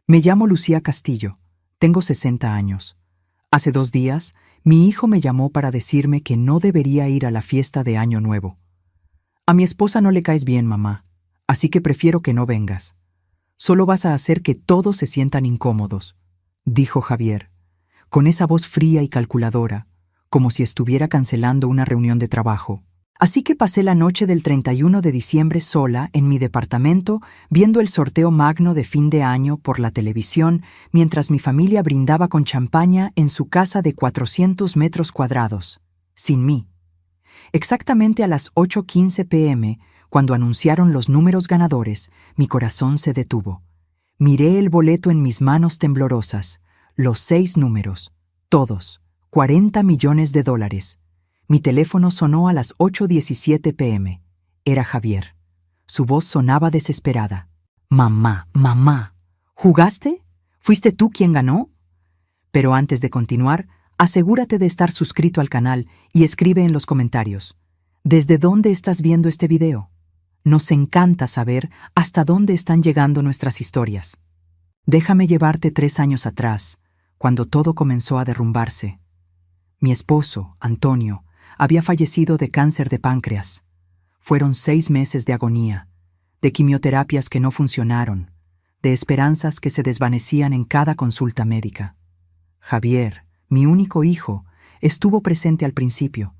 Me llamo Lucía Castillo. Tengo 60 años. Hace 2 días, mi hijo me llamó para decirme que no debería ir a la fiesta de Año Nuevo. A mi esposa no le caes bien, mamá, así que prefiero que no vengas. Solo vas a hacer que todos se sientan incómodos, dijo Javier, con esa voz fría y calculadora, como si estuviera cancelando una reunión de trabajo. Así que pasé la noche del 31 de diciembre sola en mi departamento viendo el sorteo magno de fin de año por la televisión mientras mi familia brindaba con champaña en su casa de 400 metros cuadrados, sin mí. Exactamente a las 8:15 p.m., cuando anunciaron los números ganadores, mi corazón se detuvo. Miré el boleto en mis manos temblorosas, los 6 números, todos, $40 millones. Mi teléfono sonó a las 8:17 p.m. Era Javier. Su voz sonaba desesperada. «Mamá, mamá, ¿jugaste? ¿Fuiste tú quien ganó?» Pero antes de continuar, asegúrate de estar suscrito al canal y escribe en los comentarios. ¿Desde dónde estás viendo este video? Nos encanta saber hasta dónde están llegando nuestras historias. Déjame llevarte 3 años atrás, cuando todo comenzó a derrumbarse. Mi esposo, Antonio, había fallecido de cáncer de páncreas. Fueron 6 meses de agonía, de quimioterapias que no funcionaron, de esperanzas que se desvanecían en cada consulta médica. Javier, mi único hijo, estuvo presente al principio.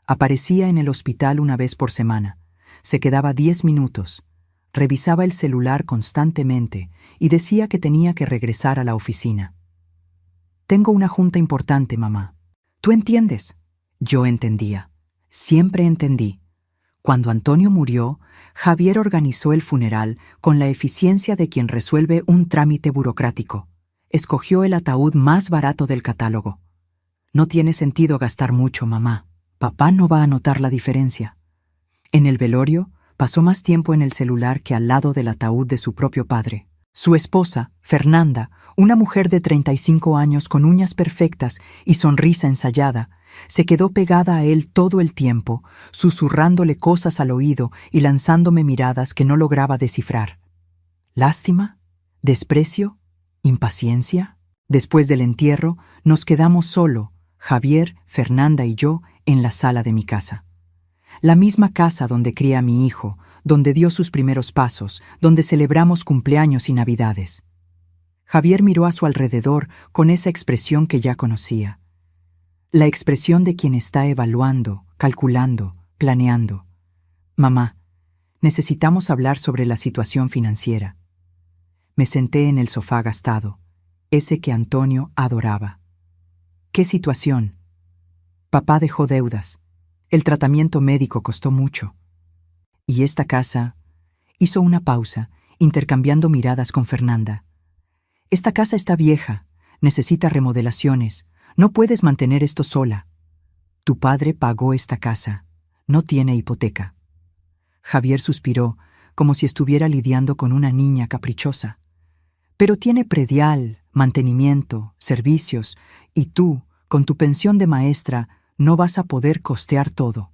Aparecía en el hospital una vez por semana. Se quedaba 10 minutos. Revisaba el celular constantemente y decía que tenía que regresar a la oficina. «Tengo una junta importante, mamá. ¿Tú entiendes?» Yo entendía. Siempre entendí. Cuando Antonio murió, Javier organizó el funeral con la eficiencia de quien resuelve un trámite burocrático. Escogió el ataúd más barato del catálogo. «No tiene sentido gastar mucho, mamá. Papá no va a notar la diferencia». En el velorio, pasó más tiempo en el celular que al lado del ataúd de su propio padre. Su esposa, Fernanda, una mujer de 35 años con uñas perfectas y sonrisa ensayada, se quedó pegada a él todo el tiempo, susurrándole cosas al oído y lanzándome miradas que no lograba descifrar. ¿Lástima? ¿Desprecio? ¿Impaciencia? Después del entierro, nos quedamos solo, Javier, Fernanda y yo, en la sala de mi casa. La misma casa donde crié a mi hijo, donde dio sus primeros pasos, donde celebramos cumpleaños y navidades. Javier miró a su alrededor con esa expresión que ya conocía. La expresión de quien está evaluando, calculando, planeando. «Mamá, necesitamos hablar sobre la situación financiera». Me senté en el sofá gastado, ese que Antonio adoraba. «¿Qué situación?» «Papá dejó deudas. El tratamiento médico costó mucho. Y esta casa...» Hizo una pausa, intercambiando miradas con Fernanda. «Esta casa está vieja, necesita remodelaciones. No puedes mantener esto sola. Tu padre pagó esta casa. No tiene hipoteca». Javier suspiró, como si estuviera lidiando con una niña caprichosa. «Pero tiene predial, mantenimiento, servicios, y tú, con tu pensión de maestra, no vas a poder costear todo».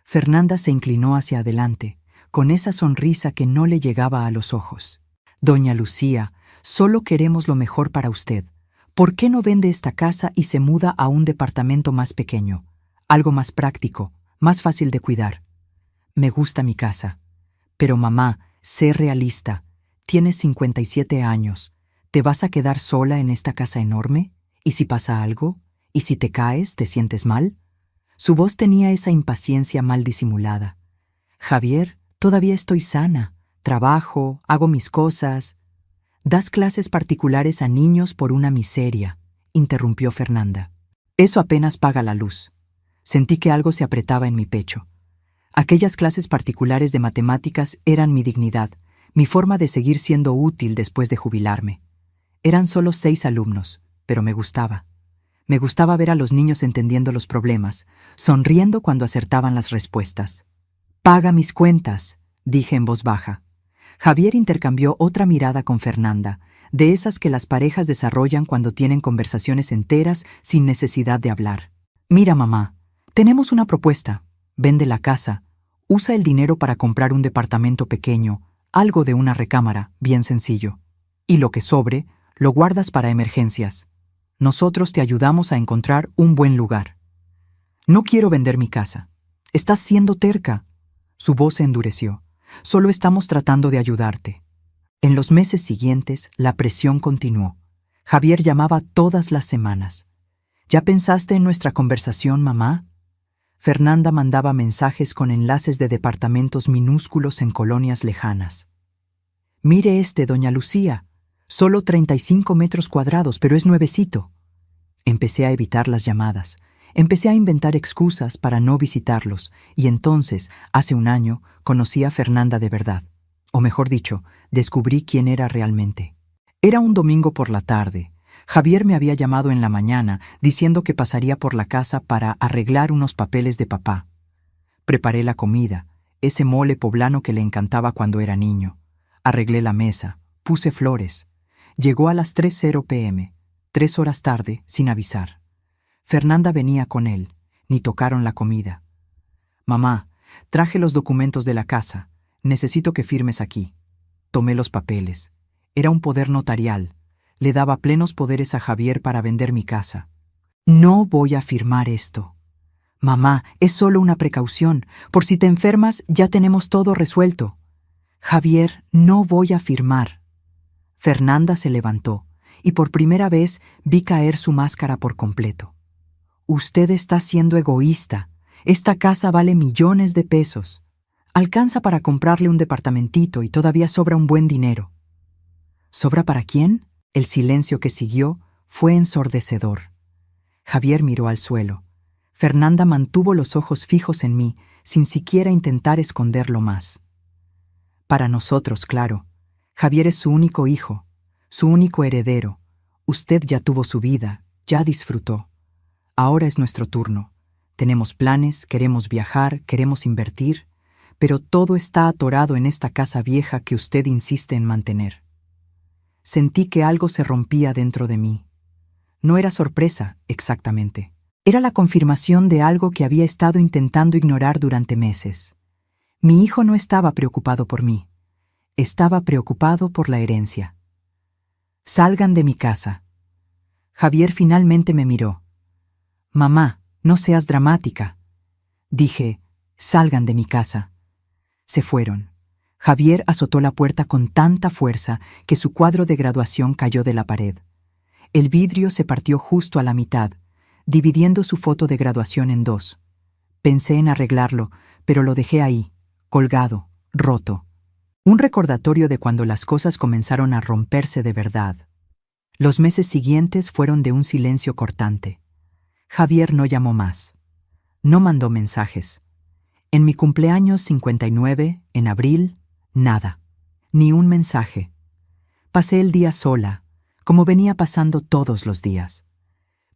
Fernanda se inclinó hacia adelante, con esa sonrisa que no le llegaba a los ojos. «Doña Lucía, solo queremos lo mejor para usted. ¿Por qué no vende esta casa y se muda a un departamento más pequeño? Algo más práctico, más fácil de cuidar». «Me gusta mi casa. Pero mamá, sé realista. Tienes 57 años. ¿Te vas a quedar sola en esta casa enorme? ¿Y si pasa algo? ¿Y si te caes, te sientes mal?» Su voz tenía esa impaciencia mal disimulada. «Javier, todavía estoy sana. Trabajo, hago mis cosas». «Das clases particulares a niños por una miseria», interrumpió Fernanda. «Eso apenas paga la luz». Sentí que algo se apretaba en mi pecho. Aquellas clases particulares de matemáticas eran mi dignidad, mi forma de seguir siendo útil después de jubilarme. Eran solo 6 alumnos, pero me gustaba. Me gustaba ver a los niños entendiendo los problemas, sonriendo cuando acertaban las respuestas. «Paga mis cuentas», dije en voz baja. Javier intercambió otra mirada con Fernanda, de esas que las parejas desarrollan cuando tienen conversaciones enteras sin necesidad de hablar. «Mira, mamá, tenemos una propuesta. Vende la casa. Usa el dinero para comprar un departamento pequeño, algo de una recámara, bien sencillo». Y lo que sobre, lo guardas para emergencias. Nosotros te ayudamos a encontrar un buen lugar. No quiero vender mi casa. Estás siendo terca. Su voz se endureció. Solo estamos tratando de ayudarte. En los meses siguientes, la presión continuó. Javier llamaba todas las semanas. ¿Ya pensaste en nuestra conversación, mamá? Fernanda mandaba mensajes con enlaces de departamentos minúsculos en colonias lejanas. Mire doña Lucía. Solo 35 metros cuadrados, pero es nuevecito. Empecé a evitar las llamadas. Empecé a inventar excusas para no visitarlos, y entonces, hace un año, conocí a Fernanda de verdad. O mejor dicho, descubrí quién era realmente. Era un domingo por la tarde. Javier me había llamado en la mañana diciendo que pasaría por la casa para arreglar unos papeles de papá. Preparé la comida, ese mole poblano que le encantaba cuando era niño. Arreglé la mesa, puse flores. Llegó a las 3:00 p.m., 3 horas tarde, sin avisar. Fernanda venía con él, ni tocaron la comida. Mamá, traje los documentos de la casa. Necesito que firmes aquí. Tomé los papeles. Era un poder notarial. Le daba plenos poderes a Javier para vender mi casa. No voy a firmar esto. Mamá, es solo una precaución. Por si te enfermas, ya tenemos todo resuelto. Javier, no voy a firmar. Fernanda se levantó, y por primera vez vi caer su máscara por completo. Usted está siendo egoísta. Esta casa vale millones de pesos. Alcanza para comprarle un departamentito y todavía sobra un buen dinero. ¿Sobra para quién? El silencio que siguió fue ensordecedor. Javier miró al suelo. Fernanda mantuvo los ojos fijos en mí, sin siquiera intentar esconderlo más. Para nosotros, claro. Javier es su único hijo, su único heredero. Usted ya tuvo su vida, ya disfrutó. Ahora es nuestro turno. Tenemos planes, queremos viajar, queremos invertir, pero todo está atorado en esta casa vieja que usted insiste en mantener. Sentí que algo se rompía dentro de mí. No era sorpresa, exactamente. Era la confirmación de algo que había estado intentando ignorar durante meses. Mi hijo no estaba preocupado por mí. Estaba preocupado por la herencia. Salgan de mi casa. Javier finalmente me miró. Mamá, no seas dramática. Dije, salgan de mi casa. Se fueron. Javier azotó la puerta con tanta fuerza que su cuadro de graduación cayó de la pared. El vidrio se partió justo a la mitad, dividiendo su foto de graduación en dos. Pensé en arreglarlo, pero lo dejé ahí, colgado, roto. Un recordatorio de cuando las cosas comenzaron a romperse de verdad. Los meses siguientes fueron de un silencio cortante. Javier no llamó más. No mandó mensajes. En mi cumpleaños 59, en abril, nada. Ni un mensaje. Pasé el día sola, como venía pasando todos los días.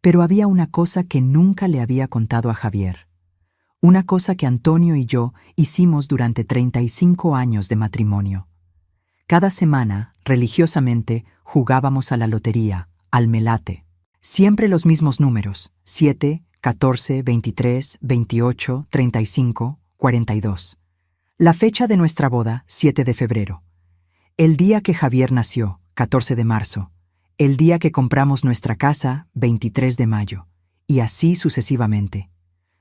Pero había una cosa que nunca le había contado a Javier. Una cosa que Antonio y yo hicimos durante 35 años de matrimonio. Cada semana, religiosamente, jugábamos a la lotería, al melate. Siempre los mismos números: 7, 14, 23, 28, 35, 42. La fecha de nuestra boda, 7 de febrero. El día que Javier nació, 14 de marzo. El día que compramos nuestra casa, 23 de mayo. Y así sucesivamente.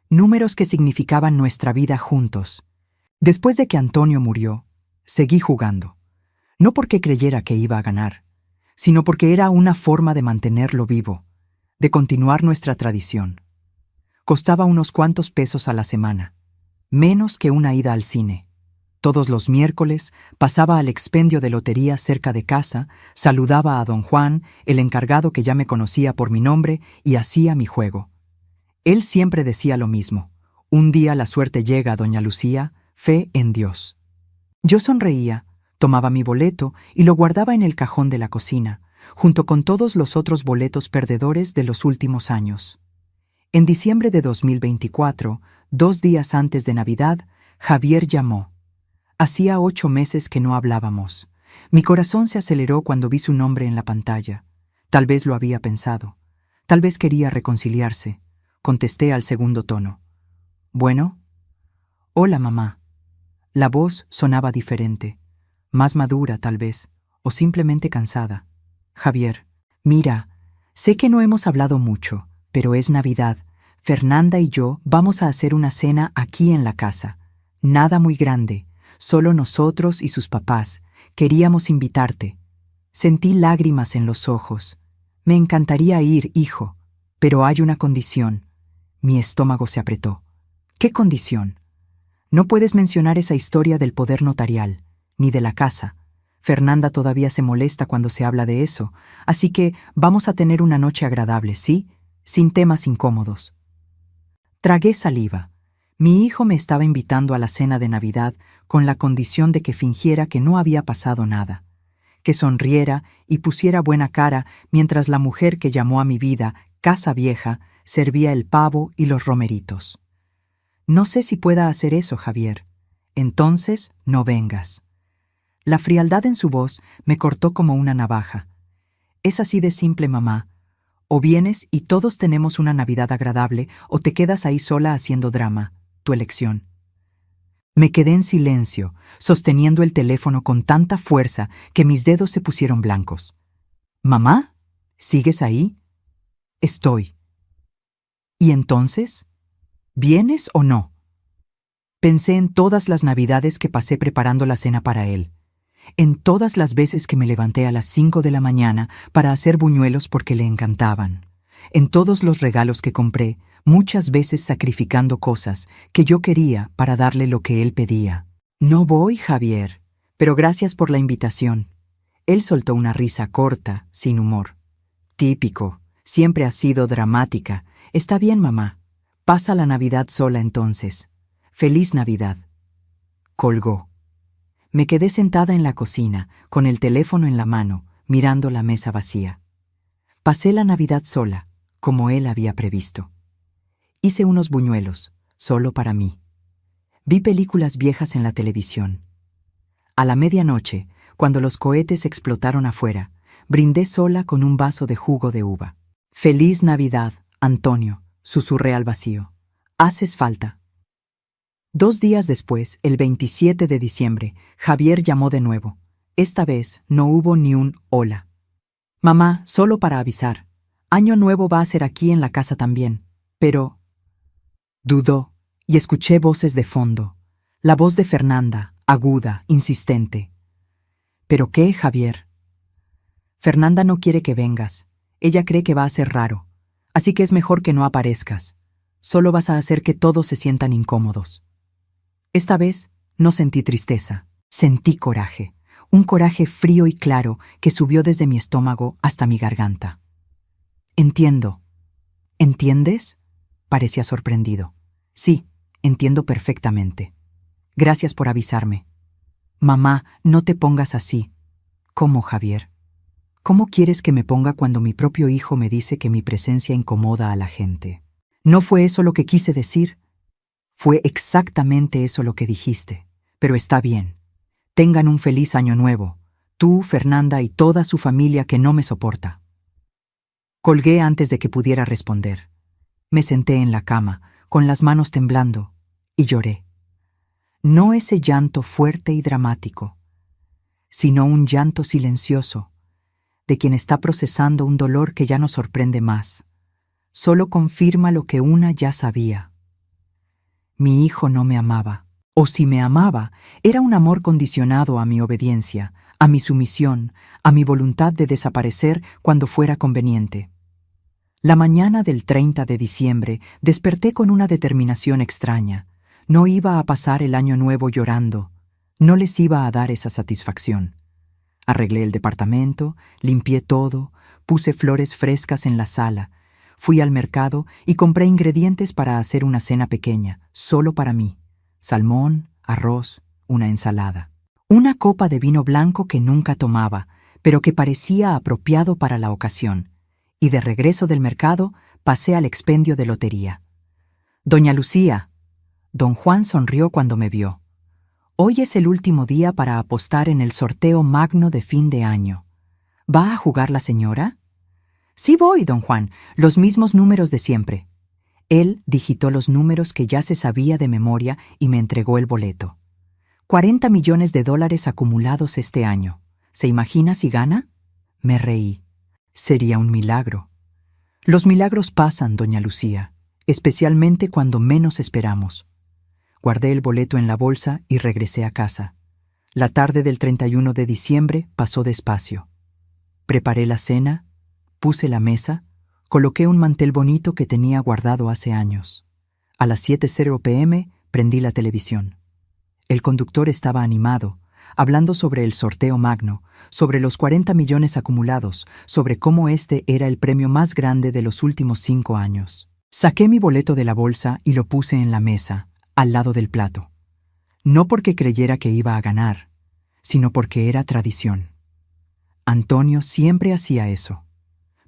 Números que significaban nuestra vida juntos. Después de que Antonio murió, seguí jugando. No porque creyera que iba a ganar, sino porque era una forma de mantenerlo vivo, de continuar nuestra tradición. Costaba unos cuantos pesos a la semana, menos que una ida al cine. Todos los miércoles pasaba al expendio de lotería cerca de casa, saludaba a don Juan, el encargado que ya me conocía por mi nombre, y hacía mi juego. Él siempre decía lo mismo: un día la suerte llega, doña Lucía, fe en Dios. Yo sonreía, tomaba mi boleto y lo guardaba en el cajón de la cocina, junto con todos los otros boletos perdedores de los últimos años. En diciembre de 2024, 2 días antes de Navidad, Javier llamó. Hacía 8 meses que no hablábamos. Mi corazón se aceleró cuando vi su nombre en la pantalla. Tal vez lo había pensado. Tal vez quería reconciliarse. Contesté al segundo tono. ¿Bueno? Hola, mamá. La voz sonaba diferente, más madura tal vez, o simplemente cansada. Javier, mira, sé que no hemos hablado mucho, pero es Navidad. Fernanda y yo vamos a hacer una cena aquí en la casa. Nada muy grande, solo nosotros y sus papás. Queríamos invitarte. Sentí lágrimas en los ojos. Me encantaría ir, hijo, pero hay una condición. Mi estómago se apretó. ¿Qué condición? No puedes mencionar esa historia del poder notarial, ni de la casa. Fernanda todavía se molesta cuando se habla de eso, así que vamos a tener una noche agradable, ¿sí? Sin temas incómodos. Tragué saliva. Mi hijo me estaba invitando a la cena de Navidad con la condición de que fingiera que no había pasado nada, que sonriera y pusiera buena cara mientras la mujer que llamó a mi vida Casa Vieja servía el pavo y los romeritos. No sé si pueda hacer eso, Javier. Entonces, no vengas. La frialdad en su voz me cortó como una navaja. Es así de simple, mamá. O vienes y todos tenemos una Navidad agradable, o te quedas ahí sola haciendo drama. Tu elección. Me quedé en silencio, sosteniendo el teléfono con tanta fuerza que mis dedos se pusieron blancos. ¿Mamá? ¿Sigues ahí? Estoy. ¿Y entonces? ¿Vienes o no? Pensé en todas las Navidades que pasé preparando la cena para él, en todas las veces que me levanté a las 5 de la mañana para hacer buñuelos porque le encantaban, en todos los regalos que compré, muchas veces sacrificando cosas que yo quería para darle lo que él pedía. No voy, Javier, pero gracias por la invitación. Él soltó una risa corta, sin humor. Típico, siempre has sido dramática. Está bien, mamá. Pasa la Navidad sola entonces. Feliz Navidad. Colgó. Me quedé sentada en la cocina, con el teléfono en la mano, mirando la mesa vacía. Pasé la Navidad sola, como él había previsto. Hice unos buñuelos, solo para mí. Vi películas viejas en la televisión. A la medianoche, cuando los cohetes explotaron afuera, brindé sola con un vaso de jugo de uva. Feliz Navidad, Antonio, susurré al vacío. Haces falta. 2 días después, el 27 de diciembre, Javier llamó de nuevo. Esta vez no hubo ni un hola. Mamá, solo para avisar. Año Nuevo va a ser aquí en la casa también. Pero... Dudó, y escuché voces de fondo. La voz de Fernanda, aguda, insistente. ¿Pero qué, Javier? Fernanda no quiere que vengas. Ella cree que va a ser raro. Así que es mejor que no aparezcas. Solo vas a hacer que todos se sientan incómodos. Esta vez no sentí tristeza. Sentí coraje. Un coraje frío y claro que subió desde mi estómago hasta mi garganta. Entiendo. ¿Entiendes? Parecía sorprendido. Sí, entiendo perfectamente. Gracias por avisarme. Mamá, no te pongas así. ¿Cómo, Javier? ¿Cómo quieres que me ponga cuando mi propio hijo me dice que mi presencia incomoda a la gente? No fue eso lo que quise decir. Fue exactamente eso lo que dijiste. Pero está bien. Tengan un feliz año nuevo. Tú, Fernanda y toda su familia que no me soporta. Colgué antes de que pudiera responder. Me senté en la cama, con las manos temblando, y lloré. No ese llanto fuerte y dramático, sino un llanto silencioso, de quien está procesando un dolor que ya no sorprende más. Solo confirma lo que una ya sabía. Mi hijo no me amaba, o si me amaba, era un amor condicionado a mi obediencia, a mi sumisión, a mi voluntad de desaparecer cuando fuera conveniente. La mañana del 30 de diciembre desperté con una determinación extraña. No iba a pasar el año nuevo llorando. No les iba a dar esa satisfacción. Arreglé el departamento, limpié todo, puse flores frescas en la sala, fui al mercado y compré ingredientes para hacer una cena pequeña, solo para mí. Salmón, arroz, una ensalada. Una copa de vino blanco que nunca tomaba, pero que parecía apropiado para la ocasión. Y de regreso del mercado pasé al expendio de lotería. «Doña Lucía». Don Juan sonrió cuando me vio. «Hoy es el último día para apostar en el sorteo magno de fin de año. ¿Va a jugar la señora?» «Sí voy, don Juan, los mismos números de siempre». Él digitó los números que ya se sabía de memoria y me entregó el boleto. $40 millones acumulados este año. ¿Se imagina si gana? Me reí. Sería un milagro. Los milagros pasan, doña Lucía, especialmente cuando menos esperamos. Guardé el boleto en la bolsa y regresé a casa. La tarde del 31 de diciembre pasó despacio. Preparé la cena, puse la mesa, coloqué un mantel bonito que tenía guardado hace años. A las 7:00 p.m. prendí la televisión. El conductor estaba animado, hablando sobre el sorteo magno, sobre los 40 millones acumulados, sobre cómo este era el premio más grande de los últimos 5 años. Saqué mi boleto de la bolsa y lo puse en la mesa, al lado del plato. No porque creyera que iba a ganar, sino porque era tradición. Antonio siempre hacía eso.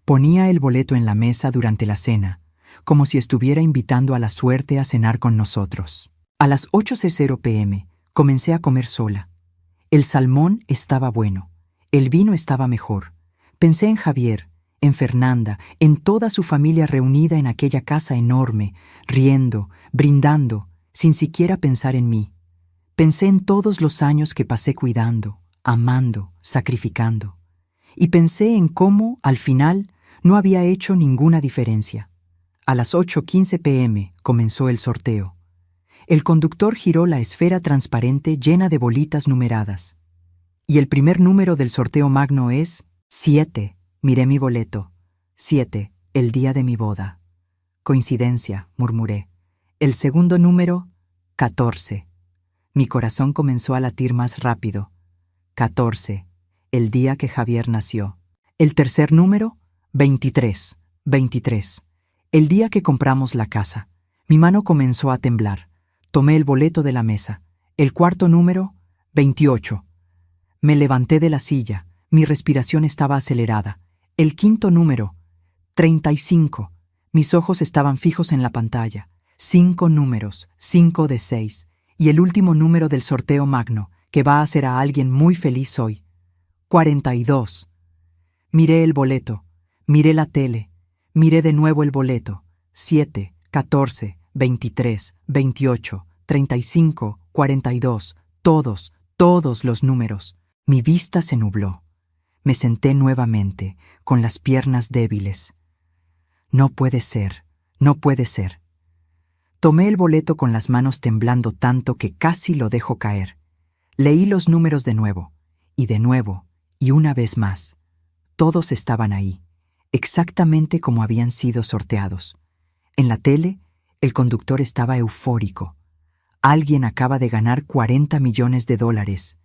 Ponía el boleto en la mesa durante la cena, como si estuviera invitando a la suerte a cenar con nosotros. A las 8:00 p.m. comencé a comer sola. El salmón estaba bueno, el vino estaba mejor. Pensé en Javier, en Fernanda, en toda su familia reunida en aquella casa enorme, riendo, brindando, sin siquiera pensar en mí. Pensé en todos los años que pasé cuidando, amando, sacrificando. Y pensé en cómo, al final, no había hecho ninguna diferencia. A las 8:15 p.m. comenzó el sorteo. El conductor giró la esfera transparente llena de bolitas numeradas. Y el primer número del sorteo magno es 7. Miré mi boleto. 7, el día de mi boda. Coincidencia, murmuré. El segundo número, 14. Mi corazón comenzó a latir más rápido. 14, el día que Javier nació. El tercer número, 23. 23, el día que compramos la casa. Mi mano comenzó a temblar. Tomé el boleto de la mesa. El cuarto número, 28. Me levanté de la silla. Mi respiración estaba acelerada. El quinto número, 35. Mis ojos estaban fijos en la pantalla. 5 números, 5 de 6. Y el último número del sorteo magno, que va a hacer a alguien muy feliz hoy. 42. Miré el boleto. Miré la tele. Miré de nuevo el boleto. 7, 14, 23, 28, 35, 42. Todos los números. Mi vista se nubló. Me senté nuevamente, con las piernas débiles. No puede ser, no puede ser. Tomé el boleto con las manos temblando tanto que casi lo dejo caer. Leí los números de nuevo, y una vez más. Todos estaban ahí, exactamente como habían sido sorteados. En la tele, el conductor estaba eufórico. Alguien acaba de ganar $40 millones.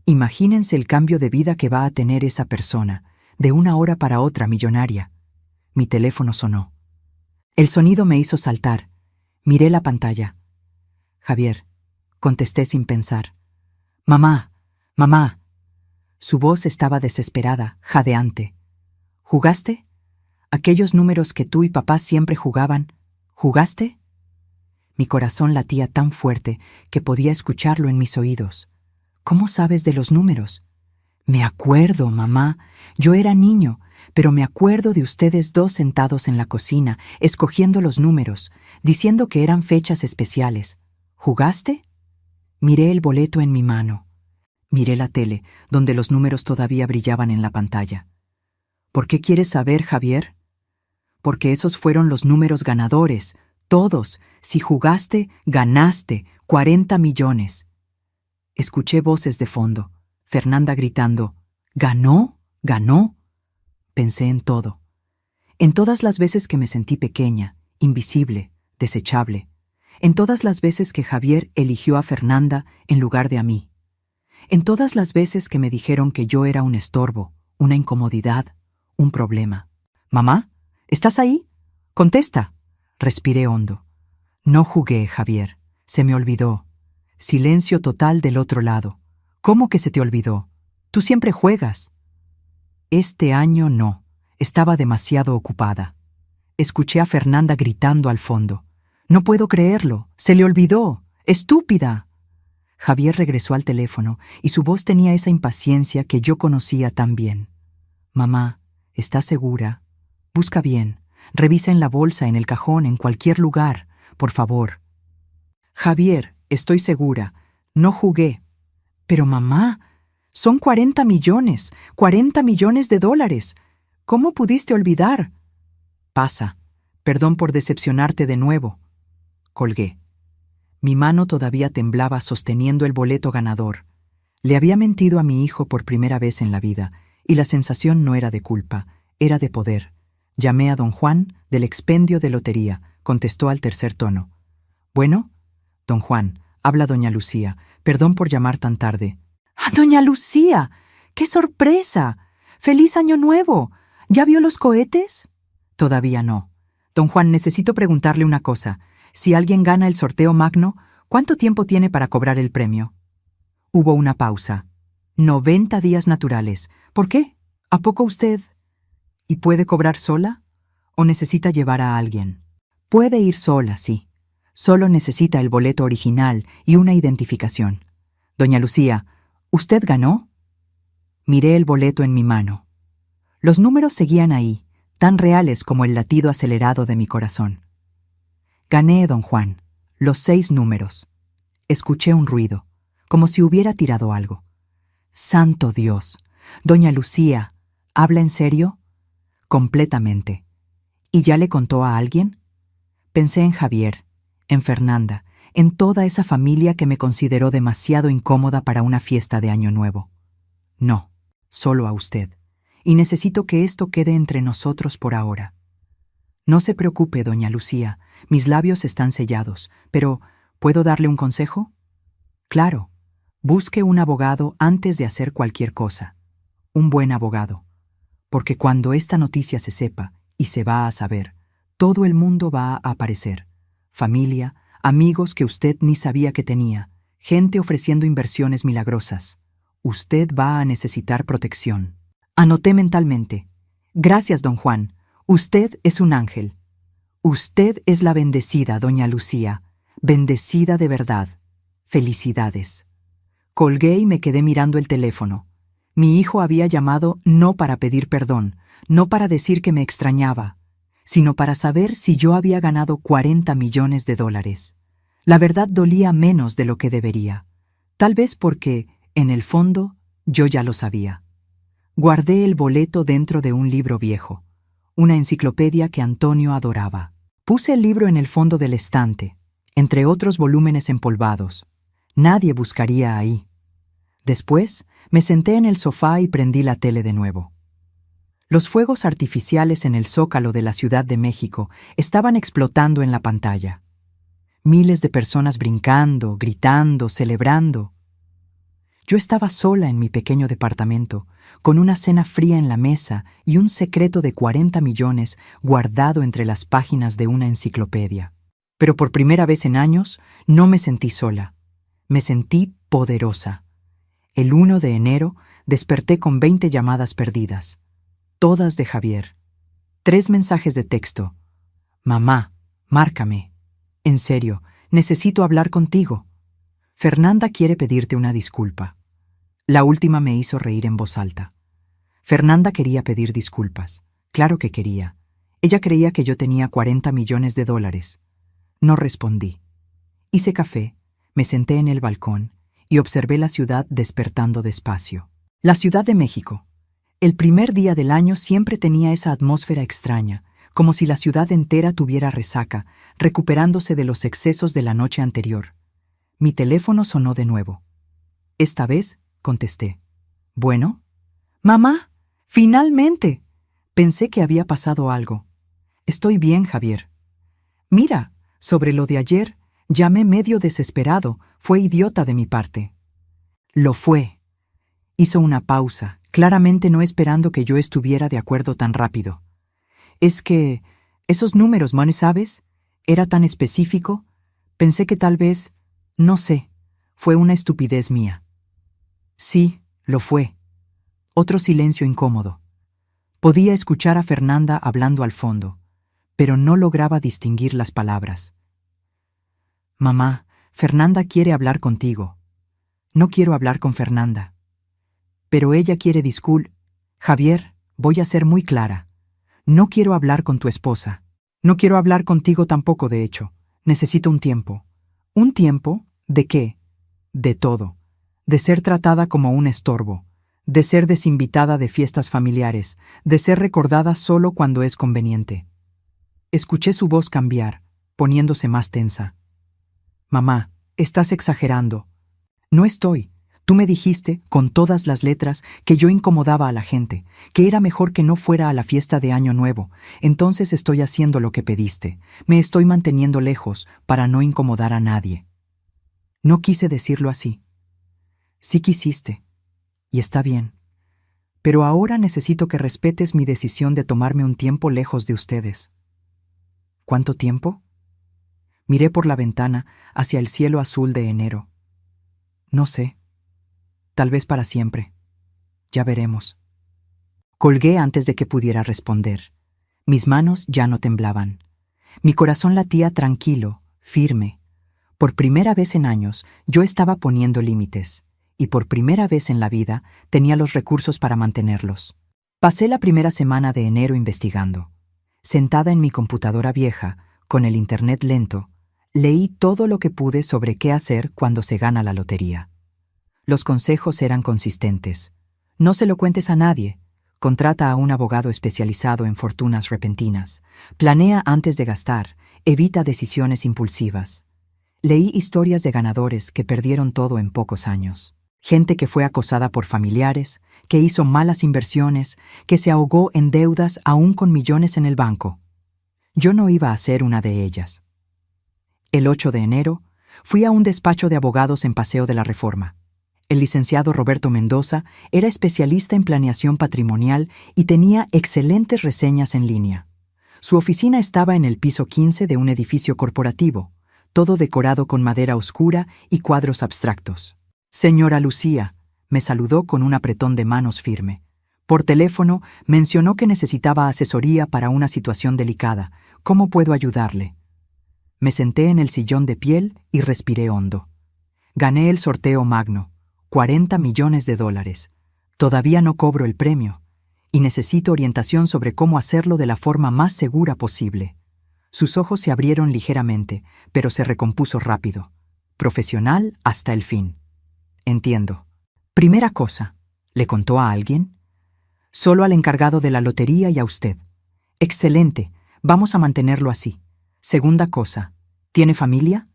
Imagínense el cambio de vida que va a tener esa persona, de una hora para otra millonaria. Mi teléfono sonó. El sonido me hizo saltar. Miré la pantalla. Javier, contesté sin pensar. Mamá, mamá. Su voz estaba desesperada, jadeante. ¿Jugaste? Aquellos números que tú y papá siempre jugaban, ¿jugaste? Mi corazón latía tan fuerte que podía escucharlo en mis oídos. ¿Cómo sabes de los números? Me acuerdo, mamá. Yo era niño, pero me acuerdo de ustedes dos sentados en la cocina, escogiendo los números, diciendo que eran fechas especiales. ¿Jugaste? Miré el boleto en mi mano. Miré la tele, donde los números todavía brillaban en la pantalla. ¿Por qué quieres saber, Javier? Porque esos fueron los números ganadores. Todos. Si jugaste, ganaste. 40 millones. Escuché voces de fondo. Fernanda gritando. ¿Ganó? ¿Ganó? Pensé en todo. En todas las veces que me sentí pequeña, invisible, desechable. En todas las veces que Javier eligió a Fernanda en lugar de a mí. En todas las veces que me dijeron que yo era un estorbo, una incomodidad, un problema. «Mamá, ¿estás ahí? Contesta». Respiré hondo. No jugué, Javier. Se me olvidó. Silencio total del otro lado. ¿Cómo que se te olvidó? Tú siempre juegas. Este año no. Estaba demasiado ocupada. Escuché a Fernanda gritando al fondo. «No puedo creerlo. Se le olvidó. ¡Estúpida!». Javier regresó al teléfono y su voz tenía esa impaciencia que yo conocía tan bien. «Mamá, ¿estás segura? Busca bien. Revisa en la bolsa, en el cajón, en cualquier lugar. Por favor». «Javier, estoy segura. No jugué». «Pero mamá, Son 40 millones, 40 millones de dólares. ¿Cómo pudiste olvidar? Pasa. Perdón por decepcionarte de nuevo. Colgué. Mi mano todavía temblaba sosteniendo el boleto ganador. Le había mentido a mi hijo por primera vez en la vida, y la sensación no era de culpa, era de poder. Llamé a don Juan, del expendio de lotería, contestó al tercer tono. Bueno, don Juan, habla doña Lucía. Perdón por llamar tan tarde. ¡Ah, doña Lucía! ¡Qué sorpresa! ¡Feliz Año Nuevo! ¿Ya vio los cohetes? Todavía no. Don Juan, necesito preguntarle una cosa. Si alguien gana el sorteo magno, ¿cuánto tiempo tiene para cobrar el premio? Hubo una pausa. 90 días naturales. ¿Por qué? ¿A poco usted? ¿Y puede cobrar sola? ¿O necesita llevar a alguien? Puede ir sola, sí. Solo necesita el boleto original y una identificación. Doña Lucía, ¿usted ganó? Miré el boleto en mi mano. Los números seguían ahí, tan reales como el latido acelerado de mi corazón. Gané, don Juan, los 6 números. Escuché un ruido, como si hubiera tirado algo. ¡Santo Dios! Doña Lucía, ¿habla en serio? Completamente. ¿Y ya le contó a alguien? Pensé en Javier, en Fernanda, en toda esa familia que me consideró demasiado incómoda para una fiesta de Año Nuevo. No, solo a usted. Y necesito que esto quede entre nosotros por ahora. No se preocupe, doña Lucía, mis labios están sellados, pero ¿puedo darle un consejo? Claro, busque un abogado antes de hacer cualquier cosa. Un buen abogado. Porque cuando esta noticia se sepa, y se va a saber, todo el mundo va a aparecer. Familia, amigos que usted ni sabía que tenía, gente ofreciendo inversiones milagrosas. Usted va a necesitar protección. Anoté mentalmente. Gracias, don Juan. Usted es un ángel. Usted es la bendecida, doña Lucía. Bendecida de verdad. Felicidades. Colgué y me quedé mirando el teléfono. Mi hijo había llamado no para pedir perdón, no para decir que me extrañaba, sino para saber si yo había ganado 40 millones de dólares. La verdad dolía menos de lo que debería. Tal vez porque, en el fondo, yo ya lo sabía. Guardé el boleto dentro de un libro viejo, una enciclopedia que Antonio adoraba. Puse el libro en el fondo del estante, entre otros volúmenes empolvados. Nadie buscaría ahí. Después, me senté en el sofá y prendí la tele de nuevo. Los fuegos artificiales en el zócalo de la Ciudad de México estaban explotando en la pantalla. Miles de personas brincando, gritando, celebrando. Yo estaba sola en mi pequeño departamento, con una cena fría en la mesa y un secreto de 40 millones guardado entre las páginas de una enciclopedia. Pero por primera vez en años no me sentí sola. Me sentí poderosa. El 1 de enero desperté con 20 llamadas perdidas. Todas de Javier. 3 mensajes de texto. Mamá, márcame. En serio, necesito hablar contigo. Fernanda quiere pedirte una disculpa. La última me hizo reír en voz alta. Fernanda quería pedir disculpas. Claro que quería. Ella creía que yo tenía 40 millones de dólares. No respondí. Hice café, me senté en el balcón y observé la ciudad despertando despacio. La Ciudad de México. El primer día del año siempre tenía esa atmósfera extraña, como si la ciudad entera tuviera resaca, recuperándose de los excesos de la noche anterior. Mi teléfono sonó de nuevo. Esta vez contesté. ¿Bueno? ¡Mamá! ¡Finalmente! Pensé que había pasado algo. Estoy bien, Javier. Mira, sobre lo de ayer, llamé medio desesperado. Fue idiota de mi parte. Lo fue. Hizo una pausa, claramente no esperando que yo estuviera de acuerdo tan rápido. Es que esos números, ¿no sabes? Era tan específico. Pensé que tal vez, no sé, fue una estupidez mía. Sí, lo fue. Otro silencio incómodo. Podía escuchar a Fernanda hablando al fondo, pero no lograba distinguir las palabras. Mamá, Fernanda quiere hablar contigo. No quiero hablar con Fernanda. Pero ella quiere Javier, voy a ser muy clara. No quiero hablar con tu esposa. No quiero hablar contigo tampoco, de hecho. Necesito un tiempo. ¿Un tiempo? ¿De qué? De todo. de ser tratada como un estorbo, de ser desinvitada de fiestas familiares, de ser recordada solo cuando es conveniente. Escuché su voz cambiar, poniéndose más tensa. Mamá, estás exagerando. No estoy. Tú me dijiste, con todas las letras, que yo incomodaba a la gente, que era mejor que no fuera a la fiesta de Año Nuevo. Entonces estoy haciendo lo que pediste. Me estoy manteniendo lejos para no incomodar a nadie. No quise decirlo así. Sí quisiste. Y está bien. Pero ahora necesito que respetes mi decisión de tomarme un tiempo lejos de ustedes. ¿Cuánto tiempo? Miré por la ventana hacia el cielo azul de enero. No sé. Tal vez para siempre. Ya veremos. Colgué antes de que pudiera responder. Mis manos ya no temblaban. Mi corazón latía tranquilo, firme. Por primera vez en años, yo estaba poniendo límites, y por primera vez en la vida tenía los recursos para mantenerlos. Pasé la primera semana de enero investigando. Sentada en mi computadora vieja, con el internet lento, leí todo lo que pude sobre qué hacer cuando se gana la lotería. Los consejos eran consistentes. No se lo cuentes a nadie. Contrata a un abogado especializado en fortunas repentinas. Planea antes de gastar. Evita decisiones impulsivas. Leí historias de ganadores que perdieron todo en pocos años. Gente que fue acosada por familiares, que hizo malas inversiones, que se ahogó en deudas aún con millones en el banco. Yo no iba a ser una de ellas. El 8 de enero, fui a un despacho de abogados en Paseo de la Reforma. El licenciado Roberto Mendoza era especialista en planeación patrimonial y tenía excelentes reseñas en línea. Su oficina estaba en el piso 15 de un edificio corporativo, todo decorado con madera oscura y cuadros abstractos. Señora Lucía, me saludó con un apretón de manos firme. Por teléfono mencionó que necesitaba asesoría para una situación delicada. ¿Cómo puedo ayudarle? Me senté en el sillón de piel y respiré hondo. Gané el sorteo magno. $40 millones. Todavía no cobro el premio, y necesito orientación sobre cómo hacerlo de la forma más segura posible. Sus ojos se abrieron ligeramente, pero se recompuso rápido. Profesional hasta el fin. Entiendo. Primera cosa, ¿le contó a alguien? Solo al encargado de la lotería y a usted. Excelente, vamos a mantenerlo así. Segunda cosa, ¿tiene familia?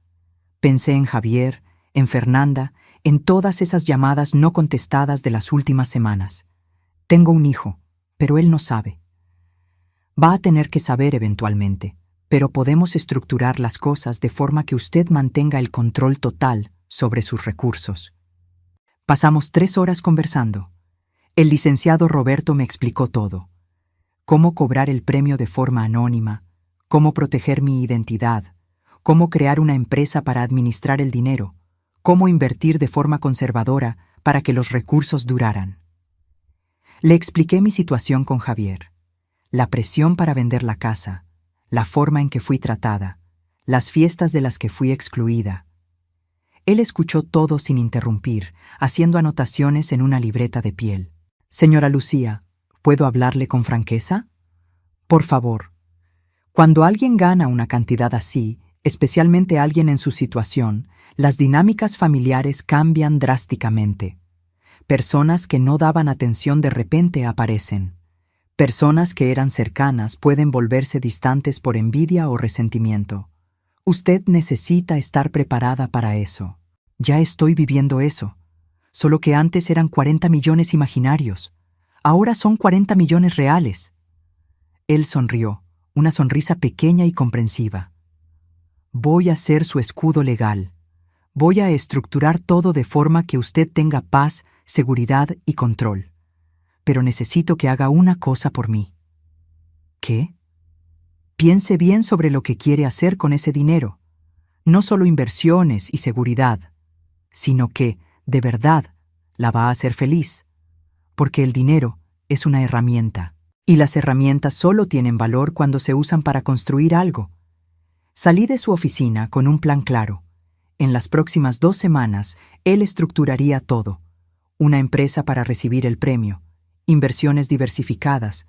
Pensé en Javier, en Fernanda, en todas esas llamadas no contestadas de las últimas semanas. Tengo un hijo, pero él no sabe. Va a tener que saber eventualmente, pero podemos estructurar las cosas de forma que usted mantenga el control total sobre sus recursos. Pasamos 3 horas conversando. El licenciado Roberto me explicó todo. Cómo cobrar el premio de forma anónima, cómo proteger mi identidad, cómo crear una empresa para administrar el dinero, cómo invertir de forma conservadora para que los recursos duraran. Le expliqué mi situación con Javier, la presión para vender la casa, la forma en que fui tratada, las fiestas de las que fui excluida. Él escuchó todo sin interrumpir, haciendo anotaciones en una libreta de piel. Señora Lucía, ¿puedo hablarle con franqueza? Por favor. Cuando alguien gana una cantidad así, especialmente alguien en su situación, las dinámicas familiares cambian drásticamente. Personas que no daban atención de repente aparecen. Personas que eran cercanas pueden volverse distantes por envidia o resentimiento. Usted necesita estar preparada para eso. Ya estoy viviendo eso. Solo que antes eran 40 millones imaginarios. Ahora son 40 millones reales. Él sonrió, una sonrisa pequeña y comprensiva. Voy a ser su escudo legal. Voy a estructurar todo de forma que usted tenga paz, seguridad y control. Pero necesito que haga una cosa por mí. ¿Qué? Piense bien sobre lo que quiere hacer con ese dinero. No solo inversiones y seguridad, sino que, de verdad, la va a hacer feliz. Porque el dinero es una herramienta, y las herramientas solo tienen valor cuando se usan para construir algo. Salí de su oficina con un plan claro. En las próximas 2 semanas, él estructuraría todo. Una empresa para recibir el premio, inversiones diversificadas,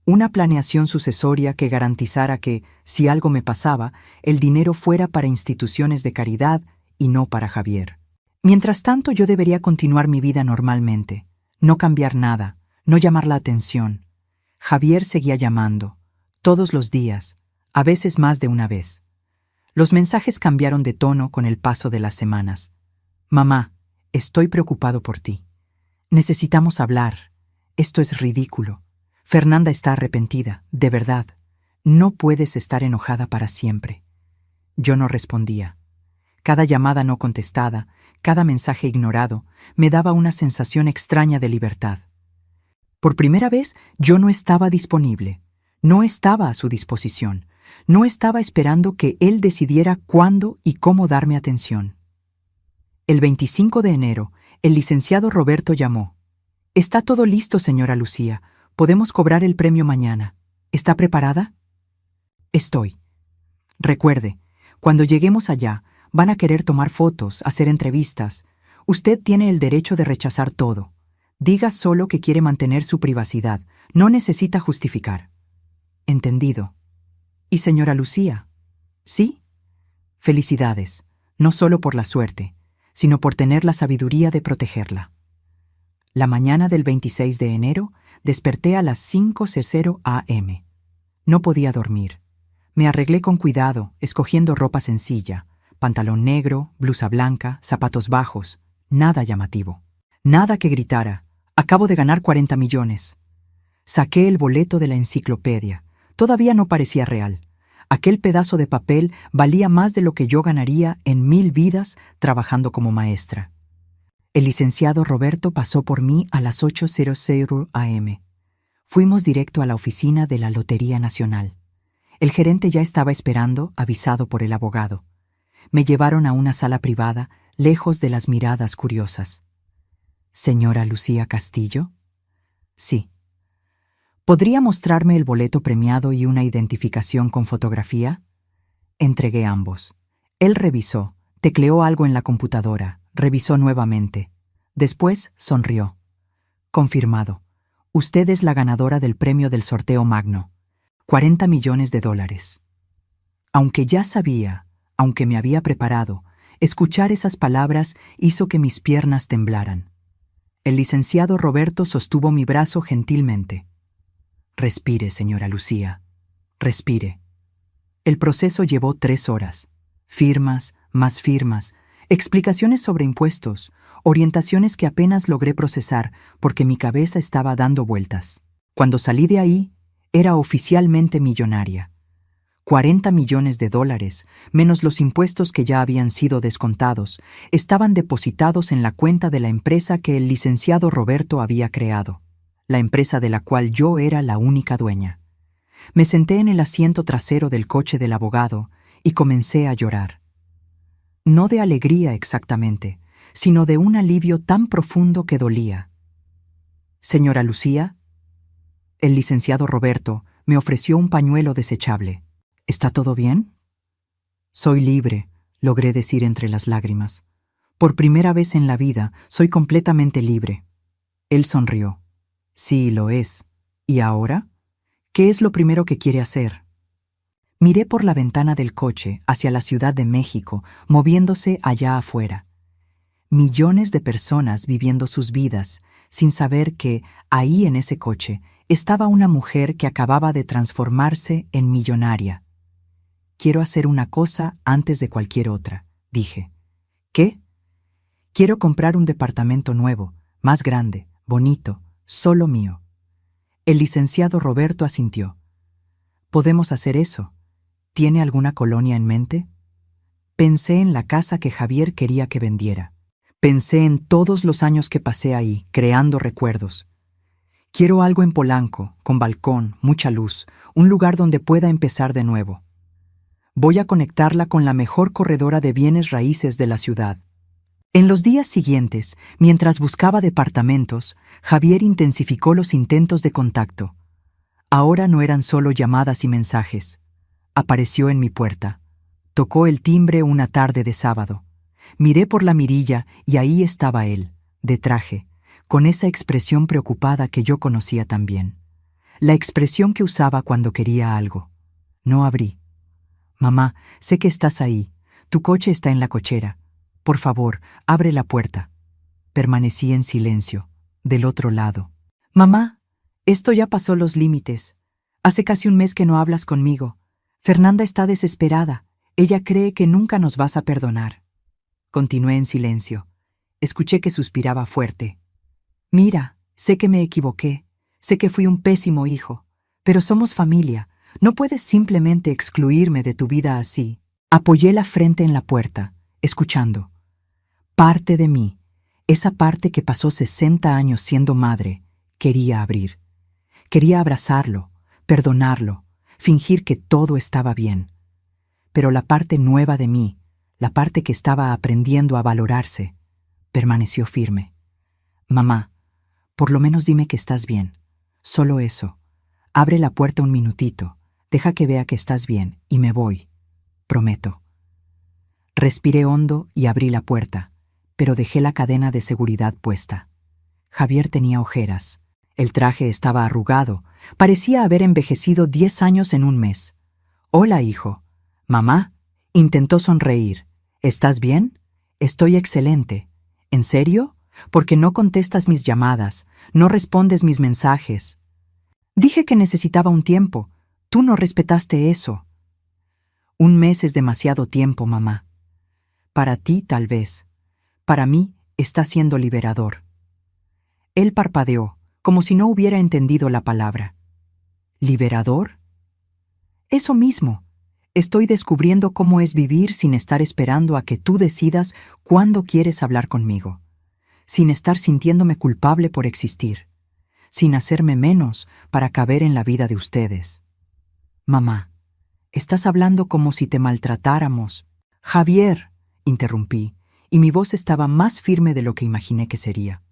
una planeación sucesoria que garantizara que, si algo me pasaba, el dinero fuera para instituciones de caridad y no para Javier. Mientras tanto, yo debería continuar mi vida normalmente, no cambiar nada, no llamar la atención. Javier seguía llamando, todos los días, a veces más de una vez. Los mensajes cambiaron de tono con el paso de las semanas. Mamá, estoy preocupado por ti. Necesitamos hablar. Esto es ridículo. Fernanda está arrepentida, de verdad. No puedes estar enojada para siempre. Yo no respondía. Cada llamada no contestada, cada mensaje ignorado, me daba una sensación extraña de libertad. Por primera vez, yo no estaba disponible. No estaba a su disposición. No estaba esperando que él decidiera cuándo y cómo darme atención. El 25 de enero, el licenciado Roberto llamó. «Está todo listo, señora Lucía. Podemos cobrar el premio mañana. ¿Está preparada?» «Estoy. Recuerde, cuando lleguemos allá, van a querer tomar fotos, hacer entrevistas. Usted tiene el derecho de rechazar todo. Diga solo que quiere mantener su privacidad. No necesita justificar». «Entendido». «¿Y señora Lucía?» «Sí». «Felicidades, no solo por la suerte, sino por tener la sabiduría de protegerla». La mañana del 26 de enero desperté a las 5:00 a.m. No podía dormir. Me arreglé con cuidado, escogiendo ropa sencilla, pantalón negro, blusa blanca, zapatos bajos, nada llamativo. Nada que gritara, acabo de ganar 40 millones. Saqué el boleto de la enciclopedia. Todavía no parecía real. Aquel pedazo de papel valía más de lo que yo ganaría en 1000 vidas trabajando como maestra. El licenciado Roberto pasó por mí a las 8:00 a.m. Fuimos directo a la oficina de la Lotería Nacional. El gerente ya estaba esperando, avisado por el abogado. Me llevaron a una sala privada, lejos de las miradas curiosas. «¿Señora Lucía Castillo?» «Sí». «¿Podría mostrarme el boleto premiado y una identificación con fotografía?» Entregué ambos. Él revisó, tecleó algo en la computadora, revisó nuevamente. Después sonrió. «Confirmado. Usted es la ganadora del premio del sorteo magno. 40 millones de dólares». Aunque ya sabía, aunque me había preparado, escuchar esas palabras hizo que mis piernas temblaran. El licenciado Roberto sostuvo mi brazo gentilmente. «Respire, señora Lucía. Respire». El proceso llevó 3 horas. Firmas, más firmas, explicaciones sobre impuestos, orientaciones que apenas logré procesar porque mi cabeza estaba dando vueltas. Cuando salí de ahí, era oficialmente millonaria. 40 millones de dólares, menos los impuestos que ya habían sido descontados, estaban depositados en la cuenta de la empresa que el licenciado Roberto había creado, la empresa de la cual yo era la única dueña. Me senté en el asiento trasero del coche del abogado y comencé a llorar. No de alegría exactamente, sino de un alivio tan profundo que dolía. «Señora Lucía». El licenciado Roberto me ofreció un pañuelo desechable. «¿Está todo bien?» «Soy libre», logré decir entre las lágrimas. «Por primera vez en la vida soy completamente libre». Él sonrió. «Sí, lo es. ¿Y ahora? ¿Qué es lo primero que quiere hacer?» Miré por la ventana del coche hacia la Ciudad de México, moviéndose allá afuera. Millones de personas viviendo sus vidas, sin saber que, ahí en ese coche, estaba una mujer que acababa de transformarse en millonaria. «Quiero hacer una cosa antes de cualquier otra», dije. «¿Qué?» «Quiero comprar un departamento nuevo, más grande, bonito, solo mío». El licenciado Roberto asintió. «Podemos hacer eso. ¿Tiene alguna colonia en mente?» Pensé en la casa que Javier quería que vendiera. Pensé en todos los años que pasé ahí, creando recuerdos. «Quiero algo en Polanco, con balcón, mucha luz, un lugar donde pueda empezar de nuevo. Voy a conectarla con la mejor corredora de bienes raíces de la ciudad». En los días siguientes, mientras buscaba departamentos, Javier intensificó los intentos de contacto. Ahora no eran solo llamadas y mensajes. Apareció en mi puerta. Tocó el timbre una tarde de sábado. Miré por la mirilla y ahí estaba él, de traje, con esa expresión preocupada que yo conocía tan bien. La expresión que usaba cuando quería algo. No abrí. «Mamá, sé que estás ahí. Tu coche está en la cochera. Por favor, abre la puerta. Permanecí en silencio, del otro lado. Mamá, esto ya pasó los límites. Hace casi un mes que no hablas conmigo. Fernanda está desesperada. Ella cree que nunca nos vas a perdonar. Continué en silencio. Escuché que suspiraba fuerte. Mira, sé que me equivoqué. Sé que fui un pésimo hijo. Pero somos familia. No puedes simplemente excluirme de tu vida así. Apoyé la frente en la puerta, escuchando. Parte de mí, esa parte que pasó 60 años siendo madre, quería abrir. Quería abrazarlo, perdonarlo, fingir que todo estaba bien. Pero la parte nueva de mí, la parte que estaba aprendiendo a valorarse, permaneció firme. Mamá, por lo menos dime que estás bien. Solo eso. Abre la puerta un minutito, deja que vea que estás bien y me voy. Prometo. Respiré hondo y abrí la puerta, pero dejé la cadena de seguridad puesta. Javier tenía ojeras. El traje estaba arrugado. Parecía haber envejecido 10 años en un mes. Hola, hijo. Mamá. Intentó sonreír. ¿Estás bien? Estoy excelente. ¿En serio? Porque no contestas mis llamadas, no respondes mis mensajes. Dije que necesitaba un tiempo. Tú no respetaste eso. Un mes es demasiado tiempo, mamá. Para ti, tal vez. Para mí, está siendo liberador. Él parpadeó, como si no hubiera entendido la palabra. ¿Liberador? Eso mismo. Estoy descubriendo cómo es vivir sin estar esperando a que tú decidas cuándo quieres hablar conmigo. Sin estar sintiéndome culpable por existir. Sin hacerme menos para caber en la vida de ustedes. Mamá, estás hablando como si te maltratáramos. Javier, interrumpí, y mi voz estaba más firme de lo que imaginé que sería.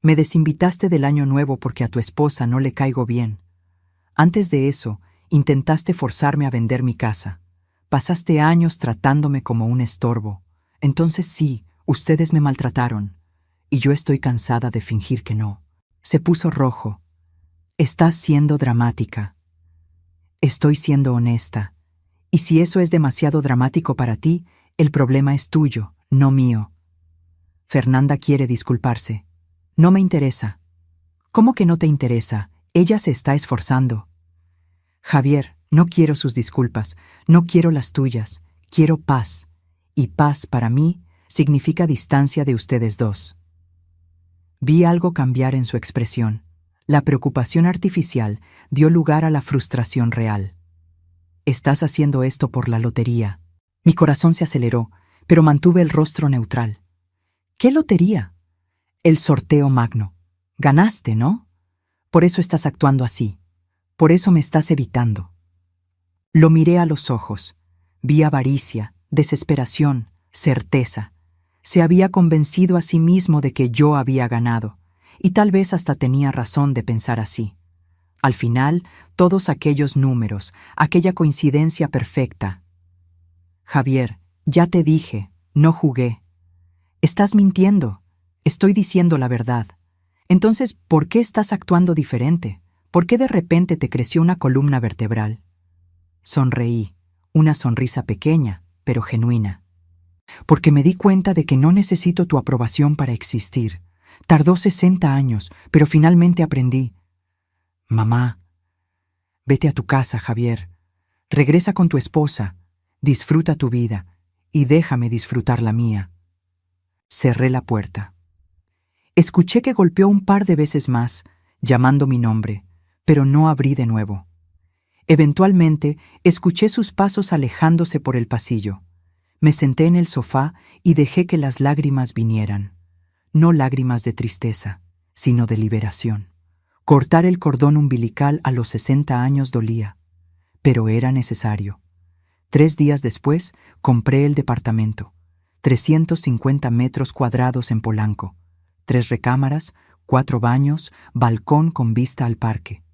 Me desinvitaste del año nuevo porque a tu esposa no le caigo bien. Antes de eso, intentaste forzarme a vender mi casa. Pasaste años tratándome como un estorbo. Entonces sí, ustedes me maltrataron. Y yo estoy cansada de fingir que no. Se puso rojo. Estás siendo dramática. Estoy siendo honesta. Y si eso es demasiado dramático para ti, el problema es tuyo, no mío. Fernanda quiere disculparse. No me interesa. ¿Cómo que no te interesa? Ella se está esforzando. Javier, no quiero sus disculpas, no quiero las tuyas, quiero paz. Y paz para mí significa distancia de ustedes dos. Vi algo cambiar en su expresión. La preocupación artificial dio lugar a la frustración real. Estás haciendo esto por la lotería. Mi corazón se aceleró, pero mantuve el rostro neutral. ¿Qué lotería? El sorteo magno. Ganaste, ¿no? Por eso estás actuando así. Por eso me estás evitando. Lo miré a los ojos. Vi avaricia, desesperación, certeza. Se había convencido a sí mismo de que yo había ganado, y tal vez hasta tenía razón de pensar así. Al final, todos aquellos números, aquella coincidencia perfecta. Javier, ya te dije, no jugué. Estás mintiendo. Estoy diciendo la verdad. Entonces, ¿por qué estás actuando diferente? ¿Por qué de repente te creció una columna vertebral? Sonreí, una sonrisa pequeña, pero genuina. Porque me di cuenta de que no necesito tu aprobación para existir. Tardó 60 años, pero finalmente aprendí. Mamá, vete a tu casa, Javier. Regresa con tu esposa, disfruta tu vida y déjame disfrutar la mía. Cerré la puerta. Escuché que golpeó un par de veces más, llamando mi nombre, pero no abrí de nuevo. Eventualmente, escuché sus pasos alejándose por el pasillo. Me senté en el sofá y dejé que las lágrimas vinieran. No lágrimas de tristeza, sino de liberación. Cortar el cordón umbilical a los 60 años dolía, pero era necesario. 3 días después, compré el departamento. 350 metros cuadrados en Polanco. 3 recámaras, 4 baños, balcón con vista al parque.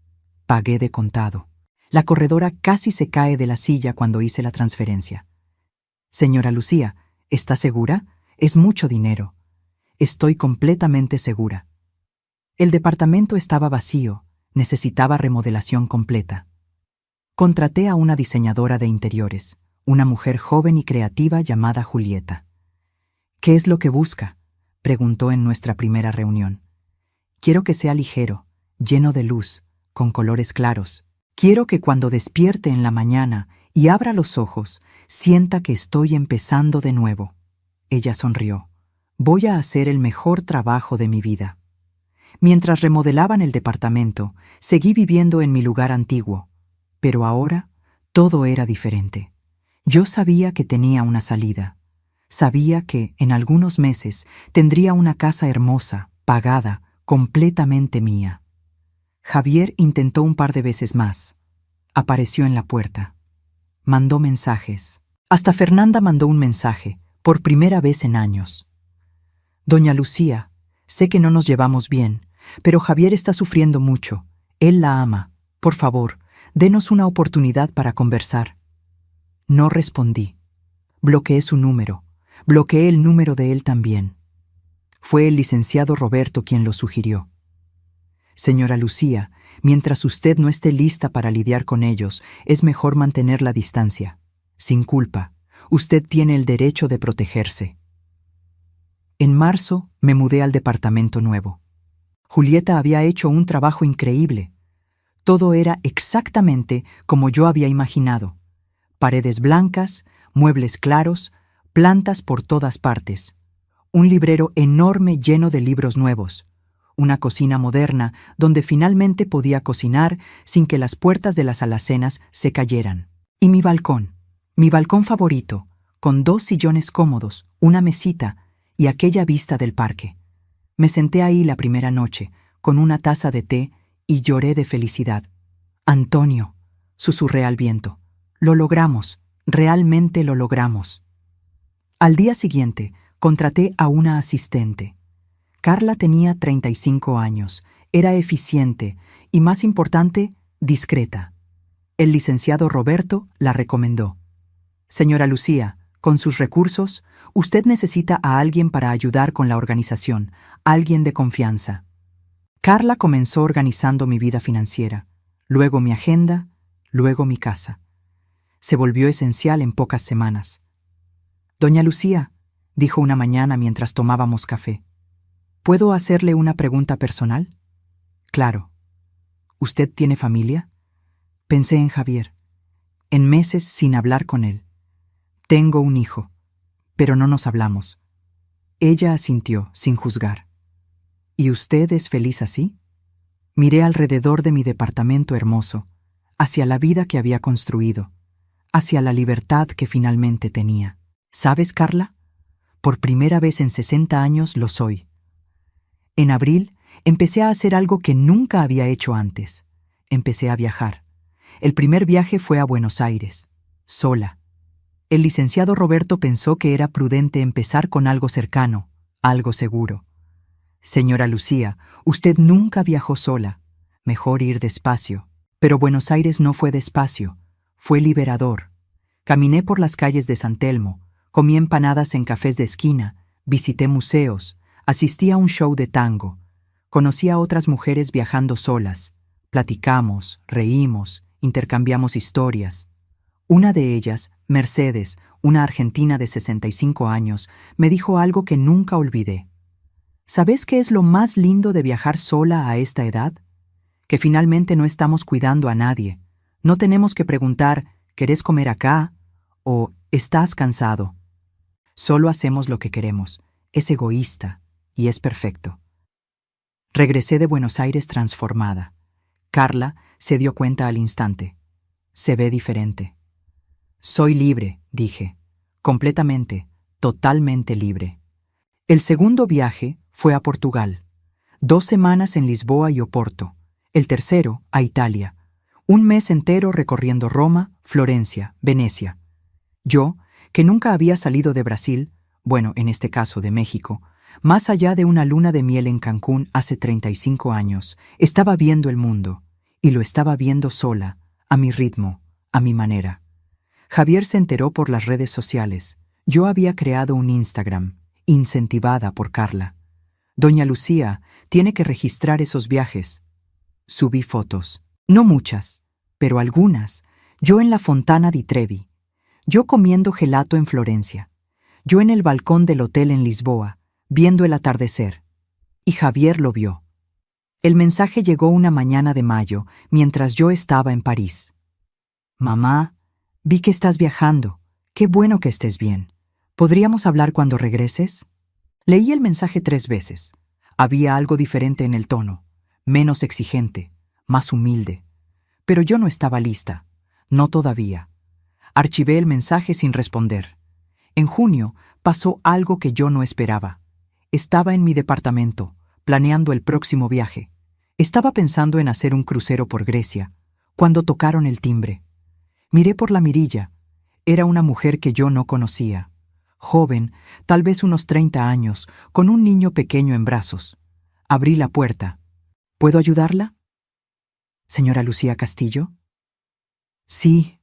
Pagué de contado. La corredora casi se cae de la silla cuando hice la transferencia. Señora Lucía, ¿está segura? Es mucho dinero. Estoy completamente segura. El departamento estaba vacío, necesitaba remodelación completa. Contraté a una diseñadora de interiores, una mujer joven y creativa llamada Julieta. ¿Qué es lo que busca?, preguntó en nuestra primera reunión. Quiero que sea ligero, lleno de luz, con colores claros. Quiero que cuando despierte en la mañana y abra los ojos, sienta que estoy empezando de nuevo. Ella sonrió. Voy a hacer el mejor trabajo de mi vida. Mientras remodelaban el departamento, seguí viviendo en mi lugar antiguo. Pero ahora, todo era diferente. Yo sabía que tenía una salida. Sabía que, en algunos meses, tendría una casa hermosa, pagada, completamente mía. Javier intentó un par de veces más. Apareció en la puerta. Mandó mensajes. Hasta Fernanda mandó un mensaje, por primera vez en años. Doña Lucía, sé que no nos llevamos bien, pero Javier está sufriendo mucho. Él la ama. Por favor, denos una oportunidad para conversar. No respondí. Bloqueé su número. Bloqueé el número de él también. Fue el licenciado Roberto quien lo sugirió. Señora Lucía, mientras usted no esté lista para lidiar con ellos, es mejor mantener la distancia. Sin culpa, usted tiene el derecho de protegerse. En marzo me mudé al departamento nuevo. Julieta había hecho un trabajo increíble. Todo era exactamente como yo había imaginado. Paredes blancas, muebles claros, plantas por todas partes. Un librero enorme lleno de libros nuevos. Una cocina moderna donde finalmente podía cocinar sin que las puertas de las alacenas se cayeran. Y mi balcón favorito, con 2 sillones cómodos, una mesita y aquella vista del parque. Me senté ahí la primera noche, con una taza de té, y lloré de felicidad. Antonio, susurré al viento, lo logramos, realmente lo logramos. Al día siguiente, contraté a una asistente. Carla tenía 35 años, era eficiente y, más importante, discreta. El licenciado Roberto la recomendó. Señora Lucía, con sus recursos, usted necesita a alguien para ayudar con la organización, alguien de confianza. Carla comenzó organizando mi vida financiera, luego mi agenda, luego mi casa. Se volvió esencial en pocas semanas. Doña Lucía, dijo una mañana mientras tomábamos café, ¿puedo hacerle una pregunta personal? Claro. ¿Usted tiene familia? Pensé en Javier. En meses sin hablar con él. Tengo un hijo, pero no nos hablamos. Ella asintió, sin juzgar. ¿Y usted es feliz así? Miré alrededor de mi departamento hermoso, hacia la vida que había construido, hacia la libertad que finalmente tenía. ¿Sabes, Carla? Por primera vez en 60 años lo soy. En abril, empecé a hacer algo que nunca había hecho antes. Empecé a viajar. El primer viaje fue a Buenos Aires, sola. El licenciado Roberto pensó que era prudente empezar con algo cercano, algo seguro. Señora Lucía, usted nunca viajó sola. Mejor ir despacio. Pero Buenos Aires no fue despacio, fue liberador. Caminé por las calles de San Telmo, comí empanadas en cafés de esquina, visité museos, asistí a un show de tango, conocí a otras mujeres viajando solas, platicamos, reímos, intercambiamos historias. Una de ellas, Mercedes, una argentina de 65 años, me dijo algo que nunca olvidé. ¿Sabes qué es lo más lindo de viajar sola a esta edad? Que finalmente no estamos cuidando a nadie. No tenemos que preguntar, ¿querés comer acá? O ¿estás cansado? Solo hacemos lo que queremos. Es egoísta y es perfecto. Regresé de Buenos Aires transformada. Carla se dio cuenta al instante. Se ve diferente. Soy libre, dije. Completamente, totalmente libre. El segundo viaje fue a Portugal. 2 semanas en Lisboa y Oporto. El tercero, a Italia. 1 mes entero recorriendo Roma, Florencia, Venecia. Yo, que nunca había salido de Brasil, bueno, en este caso de México, más allá de una luna de miel en Cancún hace 35 años, estaba viendo el mundo, y lo estaba viendo sola, a mi ritmo, a mi manera. Javier se enteró por las redes sociales. Yo había creado un Instagram, incentivada por Carla. Doña Lucía tiene que registrar esos viajes. Subí fotos. No muchas, pero algunas. Yo en la Fontana di Trevi. Yo comiendo gelato en Florencia. yo en el balcón del hotel en Lisboa, viendo el atardecer. Y Javier lo vio. El mensaje llegó una mañana de mayo, mientras yo estaba en París. Mamá, vi que estás viajando. Qué bueno que estés bien. ¿Podríamos hablar cuando regreses? Leí el mensaje 3 veces. Había algo diferente en el tono, menos exigente, más humilde. Pero yo no estaba lista. No todavía. Archivé el mensaje sin responder. En junio pasó algo que yo no esperaba. Estaba en mi departamento, planeando el próximo viaje. Estaba pensando en hacer un crucero por Grecia, cuando tocaron el timbre. Miré por la mirilla. Era una mujer que yo no conocía. Joven, tal vez unos 30 años, con un niño pequeño en brazos. Abrí la puerta. ¿Puedo ayudarla? ¿Señora Lucía Castillo? Sí.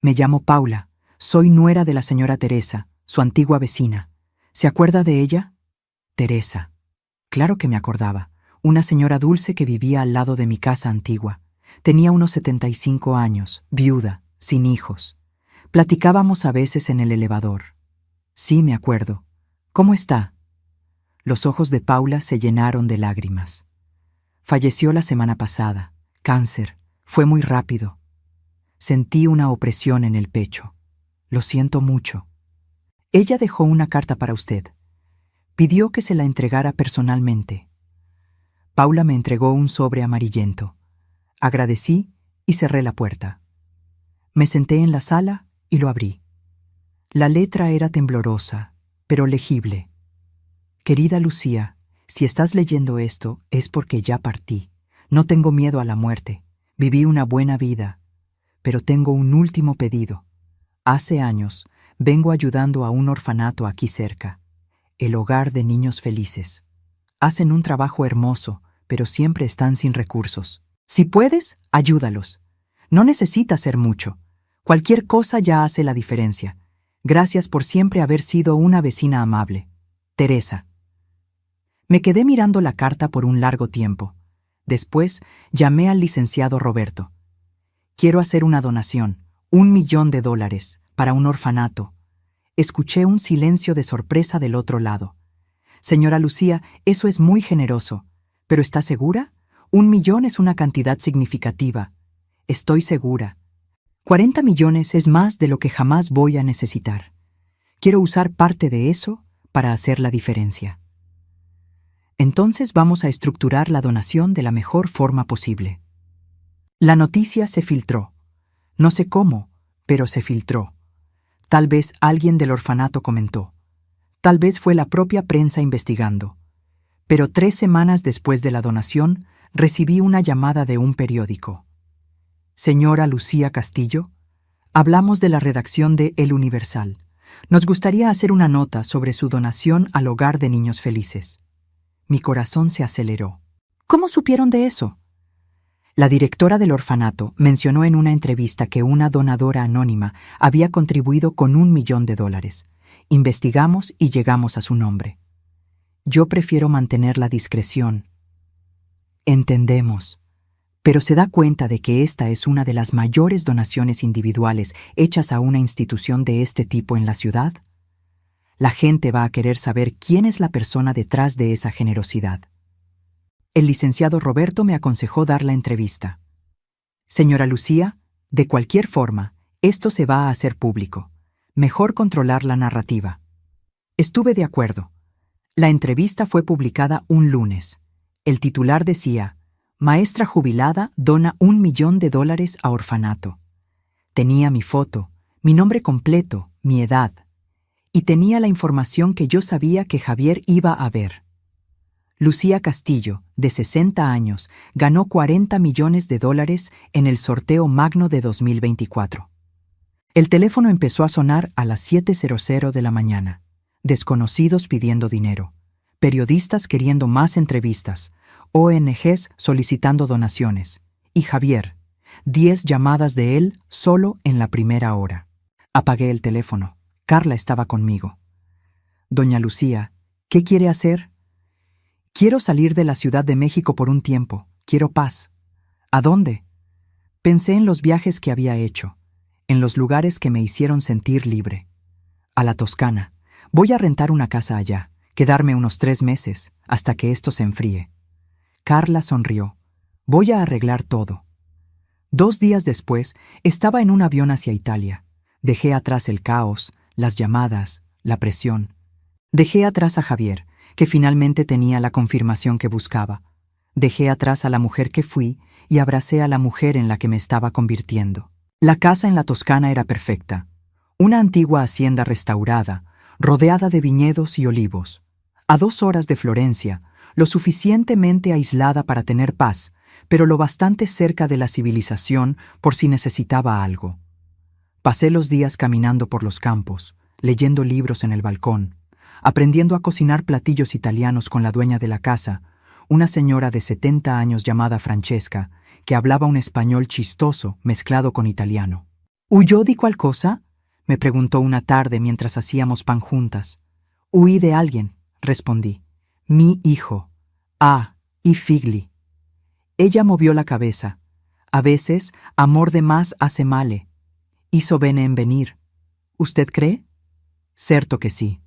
Me llamo Paula. Soy nuera de la señora Teresa, su antigua vecina. ¿Se acuerda de ella? Teresa. Claro que me acordaba. Una señora dulce que vivía al lado de mi casa antigua. Tenía unos 75 años, viuda, sin hijos. Platicábamos a veces en el elevador. Sí, me acuerdo. ¿Cómo está? Los ojos de Paula se llenaron de lágrimas. Falleció la semana pasada. Cáncer. Fue muy rápido. Sentí una opresión en el pecho. Lo siento mucho. Ella dejó una carta para usted. Pidió que se la entregara personalmente. Paula me entregó un sobre amarillento. Agradecí y cerré la puerta. Me senté en la sala y lo abrí. La letra era temblorosa, pero legible. Querida Lucía, si estás leyendo esto es porque ya partí. No tengo miedo a la muerte. Viví una buena vida. Pero tengo un último pedido. Hace años vengo ayudando a un orfanato aquí cerca, el Hogar de Niños Felices. Hacen un trabajo hermoso, pero siempre están sin recursos. Si puedes, ayúdalos. No necesita hacer mucho. Cualquier cosa ya hace la diferencia. Gracias por siempre haber sido una vecina amable. Teresa. Me quedé mirando la carta por un largo tiempo. Después llamé al licenciado Roberto. Quiero hacer una donación, $1.000.000, para un orfanato. Escuché un silencio de sorpresa del otro lado. Señora Lucía, eso es muy generoso. ¿Pero está segura? 1.000.000 es una cantidad significativa. Estoy segura. 40 millones es más de lo que jamás voy a necesitar. Quiero usar parte de eso para hacer la diferencia. Entonces vamos a estructurar la donación de la mejor forma posible. La noticia se filtró. No sé cómo, pero se filtró. Tal vez alguien del orfanato comentó. Tal vez fue la propia prensa investigando. Pero 3 semanas después de la donación, recibí una llamada de un periódico. Señora Lucía Castillo, hablamos de la redacción de El Universal. Nos gustaría hacer una nota sobre su donación al Hogar de Niños Felices. Mi corazón se aceleró. ¿Cómo supieron de eso? La directora del orfanato mencionó en una entrevista que una donadora anónima había contribuido con $1.000.000. Investigamos y llegamos a su nombre. Yo prefiero mantener la discreción. Entendemos. Pero se da cuenta de que esta es una de las mayores donaciones individuales hechas a una institución de este tipo en la ciudad. La gente va a querer saber quién es la persona detrás de esa generosidad. El licenciado Roberto me aconsejó dar la entrevista. Señora Lucía, de cualquier forma, esto se va a hacer público. Mejor controlar la narrativa. Estuve de acuerdo. La entrevista fue publicada un lunes. El titular decía: Maestra jubilada dona $1.000.000 a orfanato. Tenía mi foto, mi nombre completo, mi edad. Y tenía la información que yo sabía que Javier iba a ver. Lucía Castillo, de 60 años, ganó $40 millones en el sorteo magno de 2024. El teléfono empezó a sonar a las 7:00 de la mañana. Desconocidos pidiendo dinero. Periodistas queriendo más entrevistas. ONGs solicitando donaciones. Y Javier, 10 llamadas de él solo en la primera hora. Apagué el teléfono. Carla estaba conmigo. Doña Lucía, ¿qué quiere hacer? Quiero salir de la Ciudad de México por un tiempo. Quiero paz. ¿A dónde? Pensé en los viajes que había hecho, en los lugares que me hicieron sentir libre. A la Toscana. Voy a rentar una casa allá, quedarme unos 3 meses, hasta que esto se enfríe. Carla sonrió. Voy a arreglar todo. 2 días después, estaba en un avión hacia Italia. Dejé atrás el caos, las llamadas, la presión. Dejé atrás a Javier, que finalmente tenía la confirmación que buscaba. Dejé atrás a la mujer que fui y abracé a la mujer en la que me estaba convirtiendo. La casa en la Toscana era perfecta. Una antigua hacienda restaurada, rodeada de viñedos y olivos. A 2 horas de Florencia, lo suficientemente aislada para tener paz, pero lo bastante cerca de la civilización por si necesitaba algo. Pasé los días caminando por los campos, leyendo libros en el balcón, aprendiendo a cocinar platillos italianos con la dueña de la casa, una señora de 70 años llamada Francesca, que hablaba un español chistoso mezclado con italiano. ¿Huyó di qualcosa?, me preguntó una tarde mientras hacíamos pan juntas. Huí de alguien, respondí. Mi hijo. Ah, i figli. Ella movió la cabeza. A veces, amor de más hace male. Hizo bene en venir. ¿Usted cree? Certo que sí.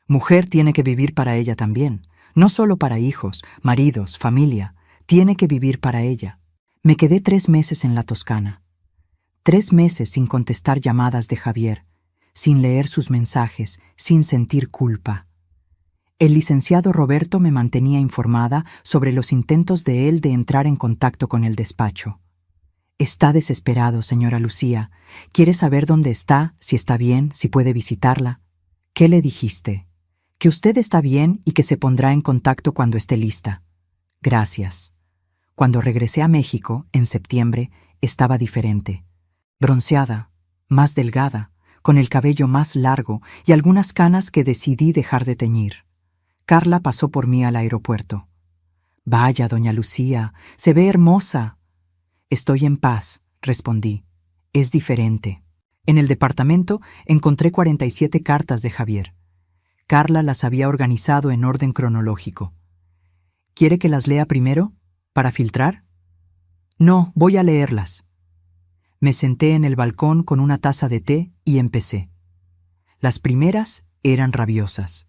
Mujer tiene que vivir para ella también. No solo para hijos, maridos, familia. Tiene que vivir para ella. Me quedé 3 meses en la Toscana. 3 meses sin contestar llamadas de Javier, sin leer sus mensajes, sin sentir culpa. El licenciado Roberto me mantenía informada sobre los intentos de él de entrar en contacto con el despacho. Está desesperado, señora Lucía. Quiere saber dónde está, si está bien, si puede visitarla. ¿Qué le dijiste? Que usted está bien y que se pondrá en contacto cuando esté lista. Gracias. Cuando regresé a México, en septiembre, estaba diferente. Bronceada, más delgada, con el cabello más largo y algunas canas que decidí dejar de teñir. Carla pasó por mí al aeropuerto. Vaya, doña Lucía, se ve hermosa. Estoy en paz, respondí. Es diferente. En el departamento encontré 47 cartas de Javier. Carla las había organizado en orden cronológico. ¿Quiere que las lea primero, para filtrar? No, voy a leerlas. Me senté en el balcón con una taza de té y empecé. Las primeras eran rabiosas.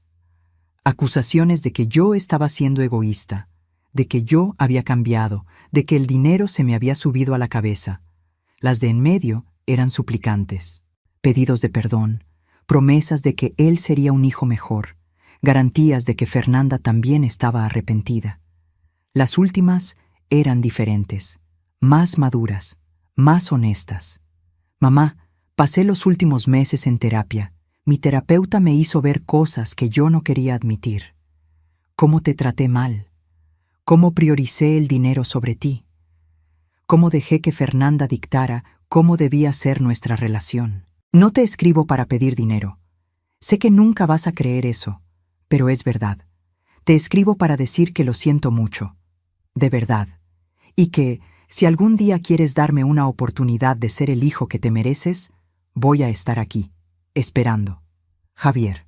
Acusaciones de que yo estaba siendo egoísta, de que yo había cambiado, de que el dinero se me había subido a la cabeza. Las de en medio eran suplicantes, pedidos de perdón, promesas de que él sería un hijo mejor, garantías de que Fernanda también estaba arrepentida. Las últimas eran diferentes, más maduras, más honestas. Mamá, pasé los últimos meses en terapia. Mi terapeuta me hizo ver cosas que yo no quería admitir. ¿Cómo te traté mal? ¿Cómo prioricé el dinero sobre ti? ¿Cómo dejé que Fernanda dictara cómo debía ser nuestra relación? No te escribo para pedir dinero. Sé que nunca vas a creer eso, pero es verdad. Te escribo para decir que lo siento mucho, de verdad, y que, si algún día quieres darme una oportunidad de ser el hijo que te mereces, voy a estar aquí, esperando. Javier.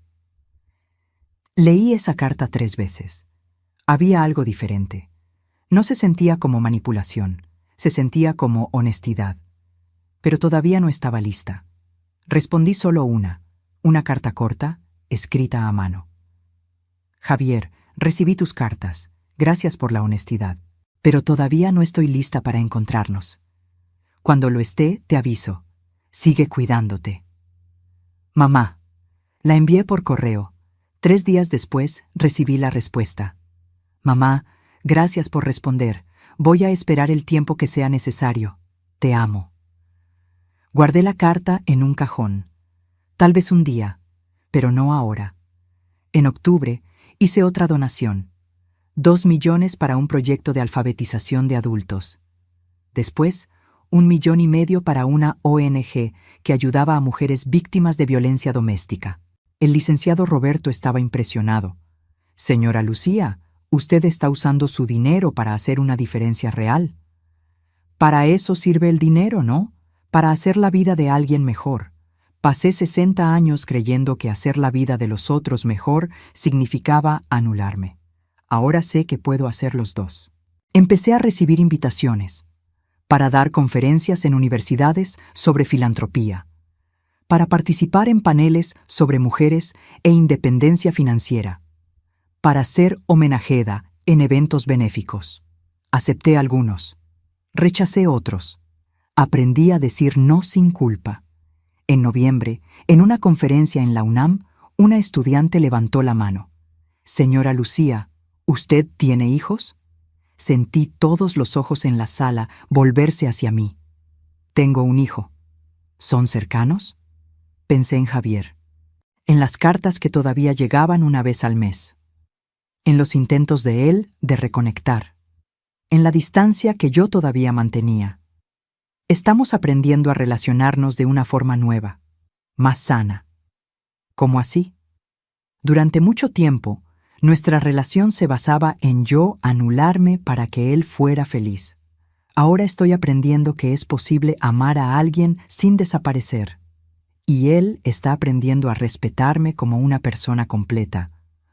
Leí esa carta 3 veces. Había algo diferente. No se sentía como manipulación, se sentía como honestidad. Pero todavía no estaba lista. Respondí solo una carta corta, escrita a mano. Javier, recibí tus cartas. Gracias por la honestidad. Pero todavía no estoy lista para encontrarnos. Cuando lo esté, te aviso. Sigue cuidándote. Mamá. La envié por correo. 3 días después recibí la respuesta. Mamá, gracias por responder. Voy a esperar el tiempo que sea necesario. Te amo. Guardé la carta en un cajón. Tal vez un día, pero no ahora. En octubre hice otra donación. 2 millones para un proyecto de alfabetización de adultos. Después, 1,5 millones para una ONG que ayudaba a mujeres víctimas de violencia doméstica. El licenciado Roberto estaba impresionado. Señora Lucía, usted está usando su dinero para hacer una diferencia real. Para eso sirve el dinero, ¿no? Para hacer la vida de alguien mejor. Pasé 60 años creyendo que hacer la vida de los otros mejor significaba anularme. Ahora sé que puedo hacer los dos. Empecé a recibir invitaciones para dar conferencias en universidades sobre filantropía. para participar en paneles sobre mujeres e independencia financiera, para ser homenajeada en eventos benéficos. Acepté algunos, rechacé otros. Aprendí a decir no sin culpa. En noviembre, en una conferencia en la UNAM, una estudiante levantó la mano. «Señora Lucía, ¿usted tiene hijos?» Sentí todos los ojos en la sala volverse hacia mí. «Tengo un hijo». «¿Son cercanos?» Pensé en Javier, en las cartas que todavía llegaban una vez al mes, en los intentos de él de reconectar, en la distancia que yo todavía mantenía. Estamos aprendiendo a relacionarnos de una forma nueva, más sana. ¿Cómo así? Durante mucho tiempo, nuestra relación se basaba en yo anularme para que él fuera feliz. Ahora estoy aprendiendo que es posible amar a alguien sin desaparecer. Y él está aprendiendo a respetarme como una persona completa,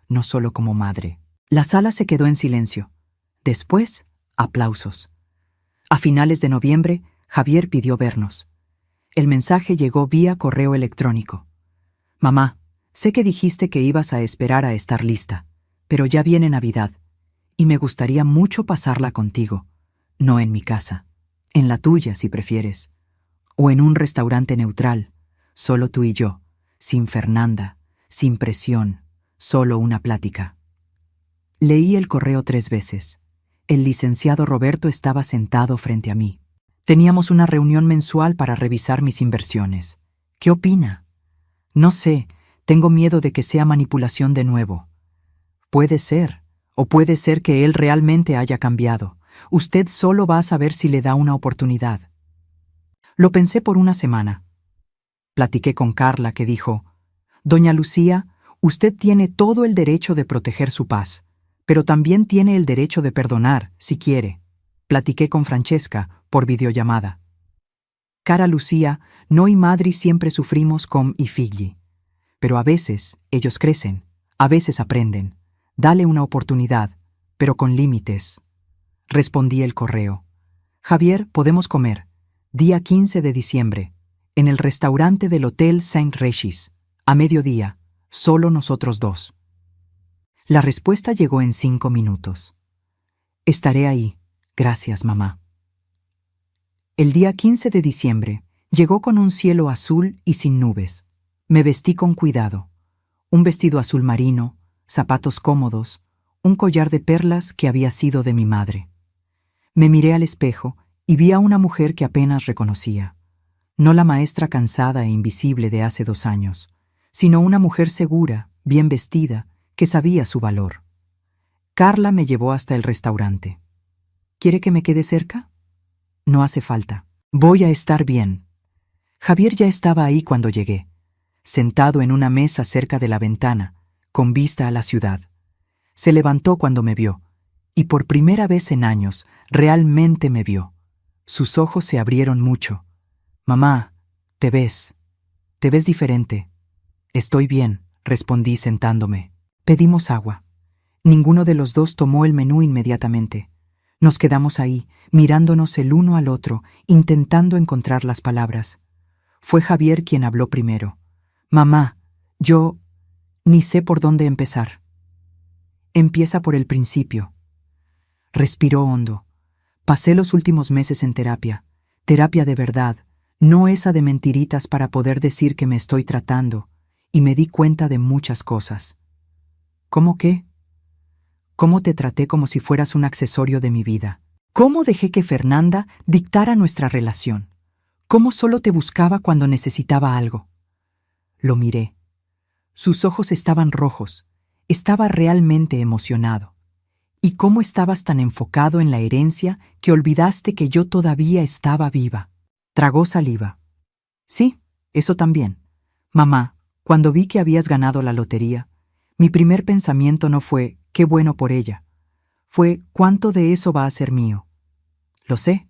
no solo como madre. La sala se quedó en silencio. Después, aplausos. A finales de noviembre, Javier pidió vernos. El mensaje llegó vía correo electrónico. «Mamá, sé que dijiste que ibas a esperar a estar lista, pero ya viene Navidad, y me gustaría mucho pasarla contigo, no en mi casa, en la tuya si prefieres, o en un restaurante neutral, solo tú y yo, sin Fernanda, sin presión, solo una plática». Leí el correo 3 veces. El licenciado Roberto estaba sentado frente a mí. Teníamos una reunión mensual para revisar mis inversiones. ¿Qué opina? No sé, tengo miedo de que sea manipulación de nuevo. Puede ser, o puede ser que él realmente haya cambiado. Usted solo va a saber si le da una oportunidad. Lo pensé por una semana. Platiqué con Carla, que dijo: «Doña Lucía, usted tiene todo el derecho de proteger su paz, pero también tiene el derecho de perdonar, si quiere». Platiqué con Francesca por videollamada. «Cara Lucía, no y madri siempre sufrimos con i figli. Pero a veces ellos crecen, a veces aprenden. Dale una oportunidad, pero con límites». Respondí el correo. «Javier, podemos comer. Día 15 de diciembre, en el restaurante del Hotel Saint-Regis, a mediodía, solo nosotros dos». La respuesta llegó en 5 minutos. «Estaré ahí. Gracias, mamá». El día 15 de diciembre llegó con un cielo azul y sin nubes. Me vestí con cuidado. Un vestido azul marino, zapatos cómodos, un collar de perlas que había sido de mi madre. Me miré al espejo y vi a una mujer que apenas reconocía. No la maestra cansada e invisible de hace 2 años, sino una mujer segura, bien vestida, que sabía su valor. Carla me llevó hasta el restaurante. «¿Quiere que me quede cerca?» «No hace falta. Voy a estar bien». Javier ya estaba ahí cuando llegué, sentado en una mesa cerca de la ventana, con vista a la ciudad. Se levantó cuando me vio, y por primera vez en años, realmente me vio. Sus ojos se abrieron mucho. «Mamá, te ves diferente». «Estoy bien», respondí sentándome. Pedimos agua. Ninguno de los dos tomó el menú inmediatamente. Nos quedamos ahí, mirándonos el uno al otro, intentando encontrar las palabras. Fue Javier quien habló primero. «Mamá, yo ni sé por dónde empezar». «Empieza por el principio». Respiró hondo. Pasé los últimos meses en terapia de verdad, no esa de mentiritas para poder decir que me estoy tratando, y me di cuenta de muchas cosas. ¿Cómo qué? ¿Cómo te traté como si fueras un accesorio de mi vida? ¿Cómo dejé que Fernanda dictara nuestra relación? ¿Cómo solo te buscaba cuando necesitaba algo? Lo miré. Sus ojos estaban rojos. Estaba realmente emocionado. ¿Y cómo estabas tan enfocado en la herencia que olvidaste que yo todavía estaba viva? Tragó saliva. Sí, eso también. Mamá, cuando vi que habías ganado la lotería, mi primer pensamiento no fue «qué bueno por ella». Fue «¿cuánto de eso va a ser mío?» Lo sé.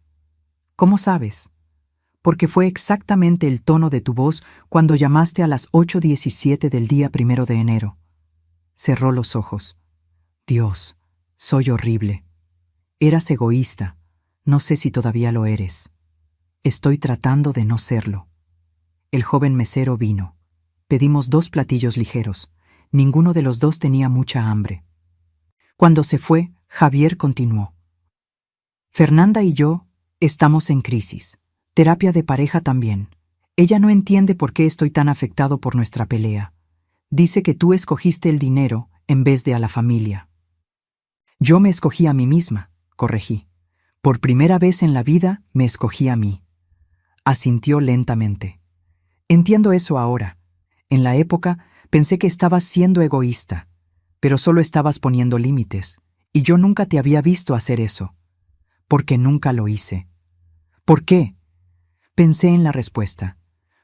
¿Cómo sabes? Porque fue exactamente el tono de tu voz cuando llamaste a las 8:17 del día 1 de enero. Cerró los ojos. Dios, soy horrible. Eras egoísta. No sé si todavía lo eres. Estoy tratando de no serlo. El joven mesero vino. Pedimos 2 platillos ligeros. Ninguno de los dos tenía mucha hambre. Cuando se fue, Javier continuó. Fernanda y yo estamos en crisis. Terapia de pareja también. Ella no entiende por qué estoy tan afectado por nuestra pelea. Dice que tú escogiste el dinero en vez de a la familia. Yo me escogí a mí misma, corregí. Por primera vez en la vida me escogí a mí. Asintió lentamente. Entiendo eso ahora. En la época pensé que estabas siendo egoísta, pero solo estabas poniendo límites, y yo nunca te había visto hacer eso. Porque nunca lo hice. ¿Por qué? Pensé en la respuesta.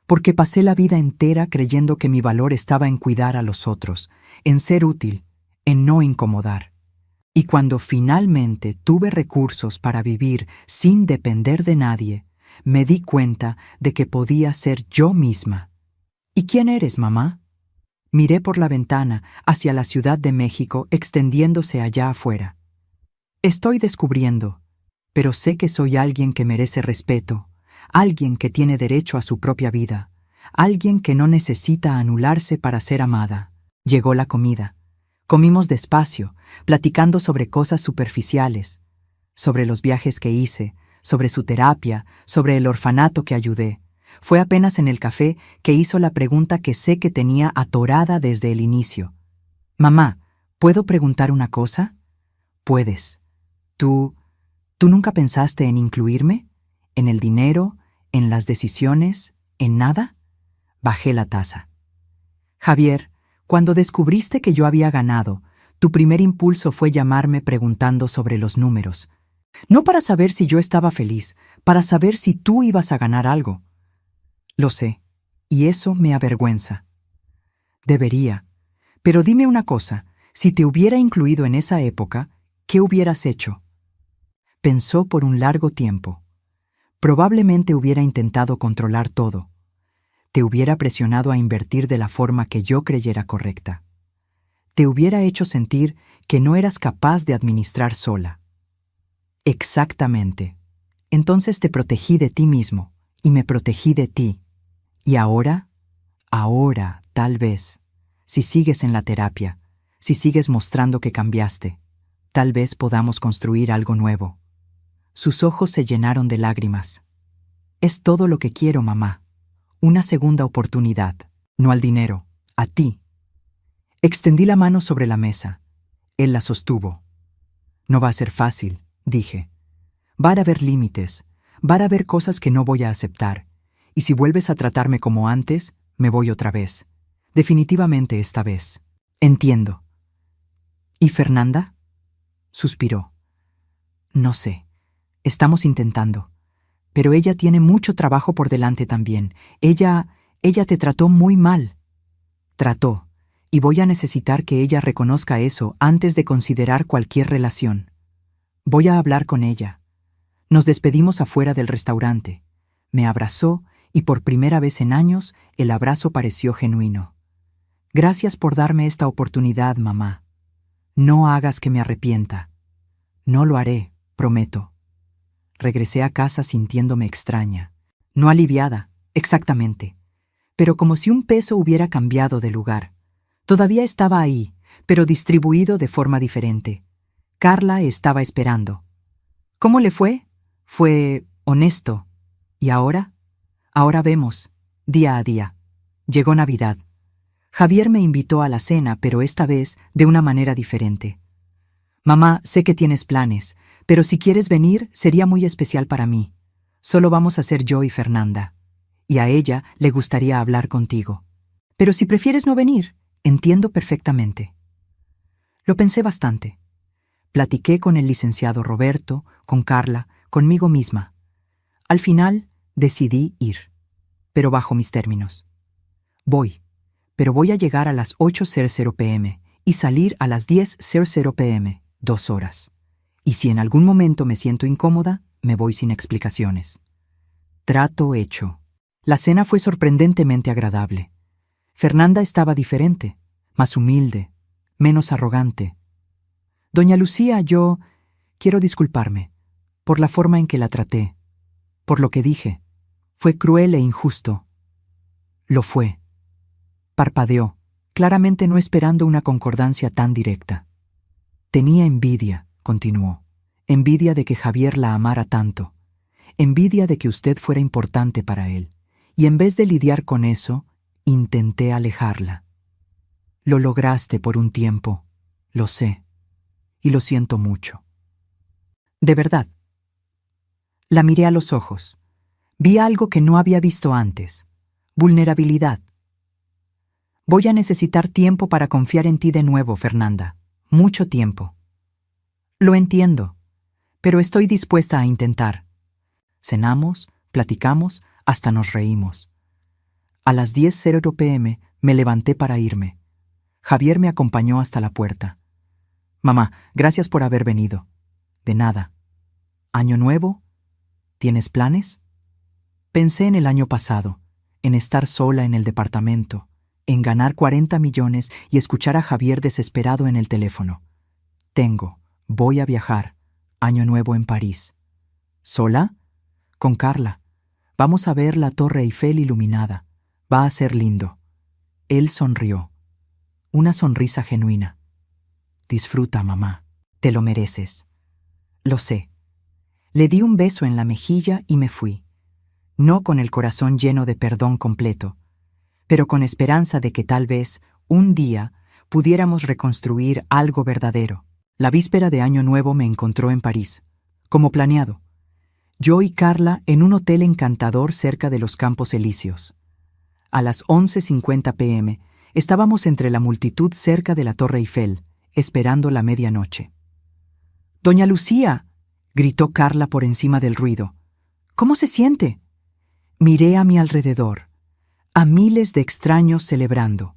Porque pasé la vida entera creyendo que mi valor estaba en cuidar a los otros, en ser útil, en no incomodar. Y cuando finalmente tuve recursos para vivir sin depender de nadie, me di cuenta de que podía ser yo misma. ¿Y quién eres, mamá? Miré por la ventana hacia la Ciudad de México extendiéndose allá afuera. Estoy descubriendo, pero sé que soy alguien que merece respeto, alguien que tiene derecho a su propia vida, alguien que no necesita anularse para ser amada. Llegó la comida. Comimos despacio, platicando sobre cosas superficiales, sobre los viajes que hice, sobre su terapia, sobre el orfanato que ayudé. Fue apenas en el café que hizo la pregunta que sé que tenía atorada desde el inicio. Mamá, ¿puedo preguntar una cosa? Puedes. ¿Tú nunca pensaste en incluirme? ¿En el dinero? ¿En las decisiones? ¿En nada? Bajé la taza. Javier, cuando descubriste que yo había ganado, tu primer impulso fue llamarme preguntando sobre los números. No para saber si yo estaba feliz, para saber si tú ibas a ganar algo. Lo sé, y eso me avergüenza. Debería. Pero dime una cosa, si te hubiera incluido en esa época, ¿qué hubieras hecho? Pensó por un largo tiempo. Probablemente hubiera intentado controlar todo. Te hubiera presionado a invertir de la forma que yo creyera correcta. Te hubiera hecho sentir que no eras capaz de administrar sola. Exactamente. Entonces te protegí de ti mismo, y me protegí de ti. ¿Y ahora? Ahora, tal vez, si sigues en la terapia, si sigues mostrando que cambiaste, tal vez podamos construir algo nuevo. Sus ojos se llenaron de lágrimas. Es todo lo que quiero, mamá. Una segunda oportunidad, no al dinero, a ti. Extendí la mano sobre la mesa. Él la sostuvo. No va a ser fácil, dije. Van a haber límites, van a haber cosas que no voy a aceptar, y si vuelves a tratarme como antes, me voy otra vez. Definitivamente esta vez. Entiendo. ¿Y Fernanda? Suspiró. No sé. Estamos intentando. Pero ella tiene mucho trabajo por delante también. Ella te trató muy mal. Trató, y voy a necesitar que ella reconozca eso antes de considerar cualquier relación. Voy a hablar con ella. Nos despedimos afuera del restaurante. Me abrazó y por primera vez en años el abrazo pareció genuino. Gracias por darme esta oportunidad, mamá. No hagas que me arrepienta. No lo haré, prometo. Regresé a casa sintiéndome extraña. No aliviada, exactamente. Pero como si un peso hubiera cambiado de lugar. Todavía estaba ahí, pero distribuido de forma diferente. Carla estaba esperando. ¿Cómo le fue? Fue honesto. ¿Y ahora? Ahora vemos, día a día. Llegó Navidad. Javier me invitó a la cena, pero esta vez de una manera diferente. Mamá, sé que tienes planes, pero si quieres venir, sería muy especial para mí. Solo vamos a ser yo y Fernanda. Y a ella le gustaría hablar contigo. Pero si prefieres no venir, entiendo perfectamente. Lo pensé bastante. Platiqué con el licenciado Roberto, con Carla, conmigo misma. Al final, decidí ir, pero bajo mis términos. Voy, pero voy a llegar a las 8:00 p.m. y salir a las 10:00 p.m., 2 horas. Y si en algún momento me siento incómoda, me voy sin explicaciones. Trato hecho. La cena fue sorprendentemente agradable. Fernanda estaba diferente, más humilde, menos arrogante. Doña Lucía, yo quiero disculparme por la forma en que la traté, por lo que dije. Fue cruel e injusto. Lo fue. Parpadeó, claramente no esperando una concordancia tan directa. Tenía envidia, continuó. Envidia de que Javier la amara tanto. Envidia de que usted fuera importante para él. Y en vez de lidiar con eso, intenté alejarla. Lo lograste por un tiempo, lo sé, y lo siento mucho. De verdad. La miré a los ojos. Vi algo que no había visto antes. Vulnerabilidad. Voy a necesitar tiempo para confiar en ti de nuevo, Fernanda. Mucho tiempo. Lo entiendo, pero estoy dispuesta a intentar. Cenamos, platicamos, hasta nos reímos. A las 10:00 p.m. me levanté para irme. Javier me acompañó hasta la puerta. Mamá, gracias por haber venido. De nada. ¿Año nuevo? ¿Tienes planes? Pensé en el año pasado, en estar sola en el departamento, en ganar 40 millones y escuchar a Javier desesperado en el teléfono. Voy a viajar. Año nuevo en París. ¿Sola? Con Carla. Vamos a ver la Torre Eiffel iluminada. Va a ser lindo. Él sonrió. Una sonrisa genuina. Disfruta, mamá. Te lo mereces. Lo sé. Le di un beso en la mejilla y me fui. No con el corazón lleno de perdón completo, pero con esperanza de que tal vez, un día, pudiéramos reconstruir algo verdadero. La víspera de Año Nuevo me encontró en París, como planeado. Yo y Carla en un hotel encantador cerca de los Campos Elíseos. A las 11:50 p.m. estábamos entre la multitud cerca de la Torre Eiffel, esperando la medianoche. «¡Doña Lucía!», gritó Carla por encima del ruido. «¿Cómo se siente?». Miré a mi alrededor, a miles de extraños celebrando,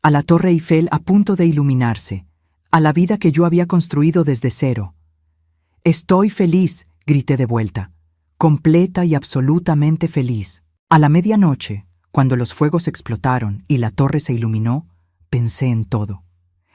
a la Torre Eiffel a punto de iluminarse, a la vida que yo había construido desde cero. «Estoy feliz», grité de vuelta, completa y absolutamente feliz. A la medianoche, cuando los fuegos explotaron y la torre se iluminó, pensé en todo.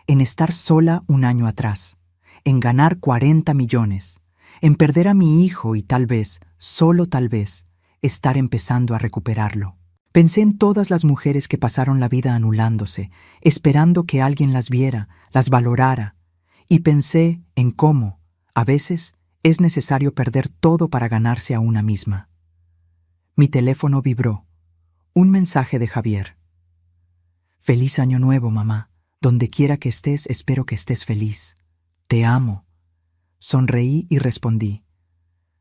En estar sola un año atrás, en ganar 40 millones, en perder a mi hijo y tal vez, solo tal vez, estar empezando a recuperarlo. Pensé en todas las mujeres que pasaron la vida anulándose, esperando que alguien las viera, las valorara, y pensé en cómo, a veces, es necesario perder todo para ganarse a una misma. Mi teléfono vibró. Un mensaje de Javier. «Feliz Año Nuevo, mamá. Donde quiera que estés, espero que estés feliz. Te amo». Sonreí y respondí.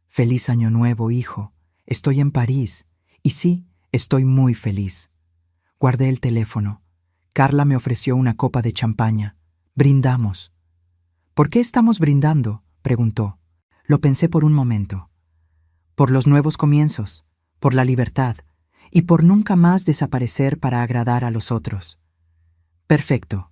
«Feliz Año Nuevo, hijo. Estoy en París. Y sí, estoy muy feliz». Guardé el teléfono. Carla me ofreció una copa de champaña. Brindamos. «¿Por qué estamos brindando?», preguntó. Lo pensé por un momento. Por los nuevos comienzos, por la libertad, y por nunca más desaparecer para agradar a los otros. Perfecto.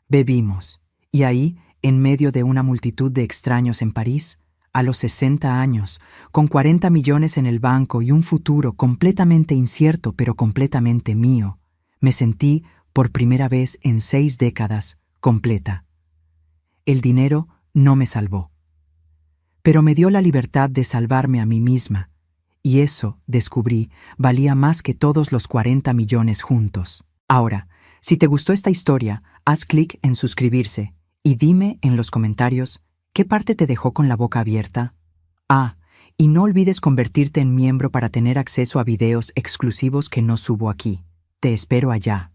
Bebimos, y ahí, en medio de una multitud de extraños en París, a los 60 años, con 40 millones en el banco y un futuro completamente incierto pero completamente mío, me sentí, por primera vez en 6 décadas, completa. El dinero no me salvó, pero me dio la libertad de salvarme a mí misma, y eso, descubrí, valía más que todos los 40 millones juntos. Ahora, si te gustó esta historia, haz clic en suscribirse y dime en los comentarios qué parte te dejó con la boca abierta. Y no olvides convertirte en miembro para tener acceso a videos exclusivos que no subo aquí. Te espero allá.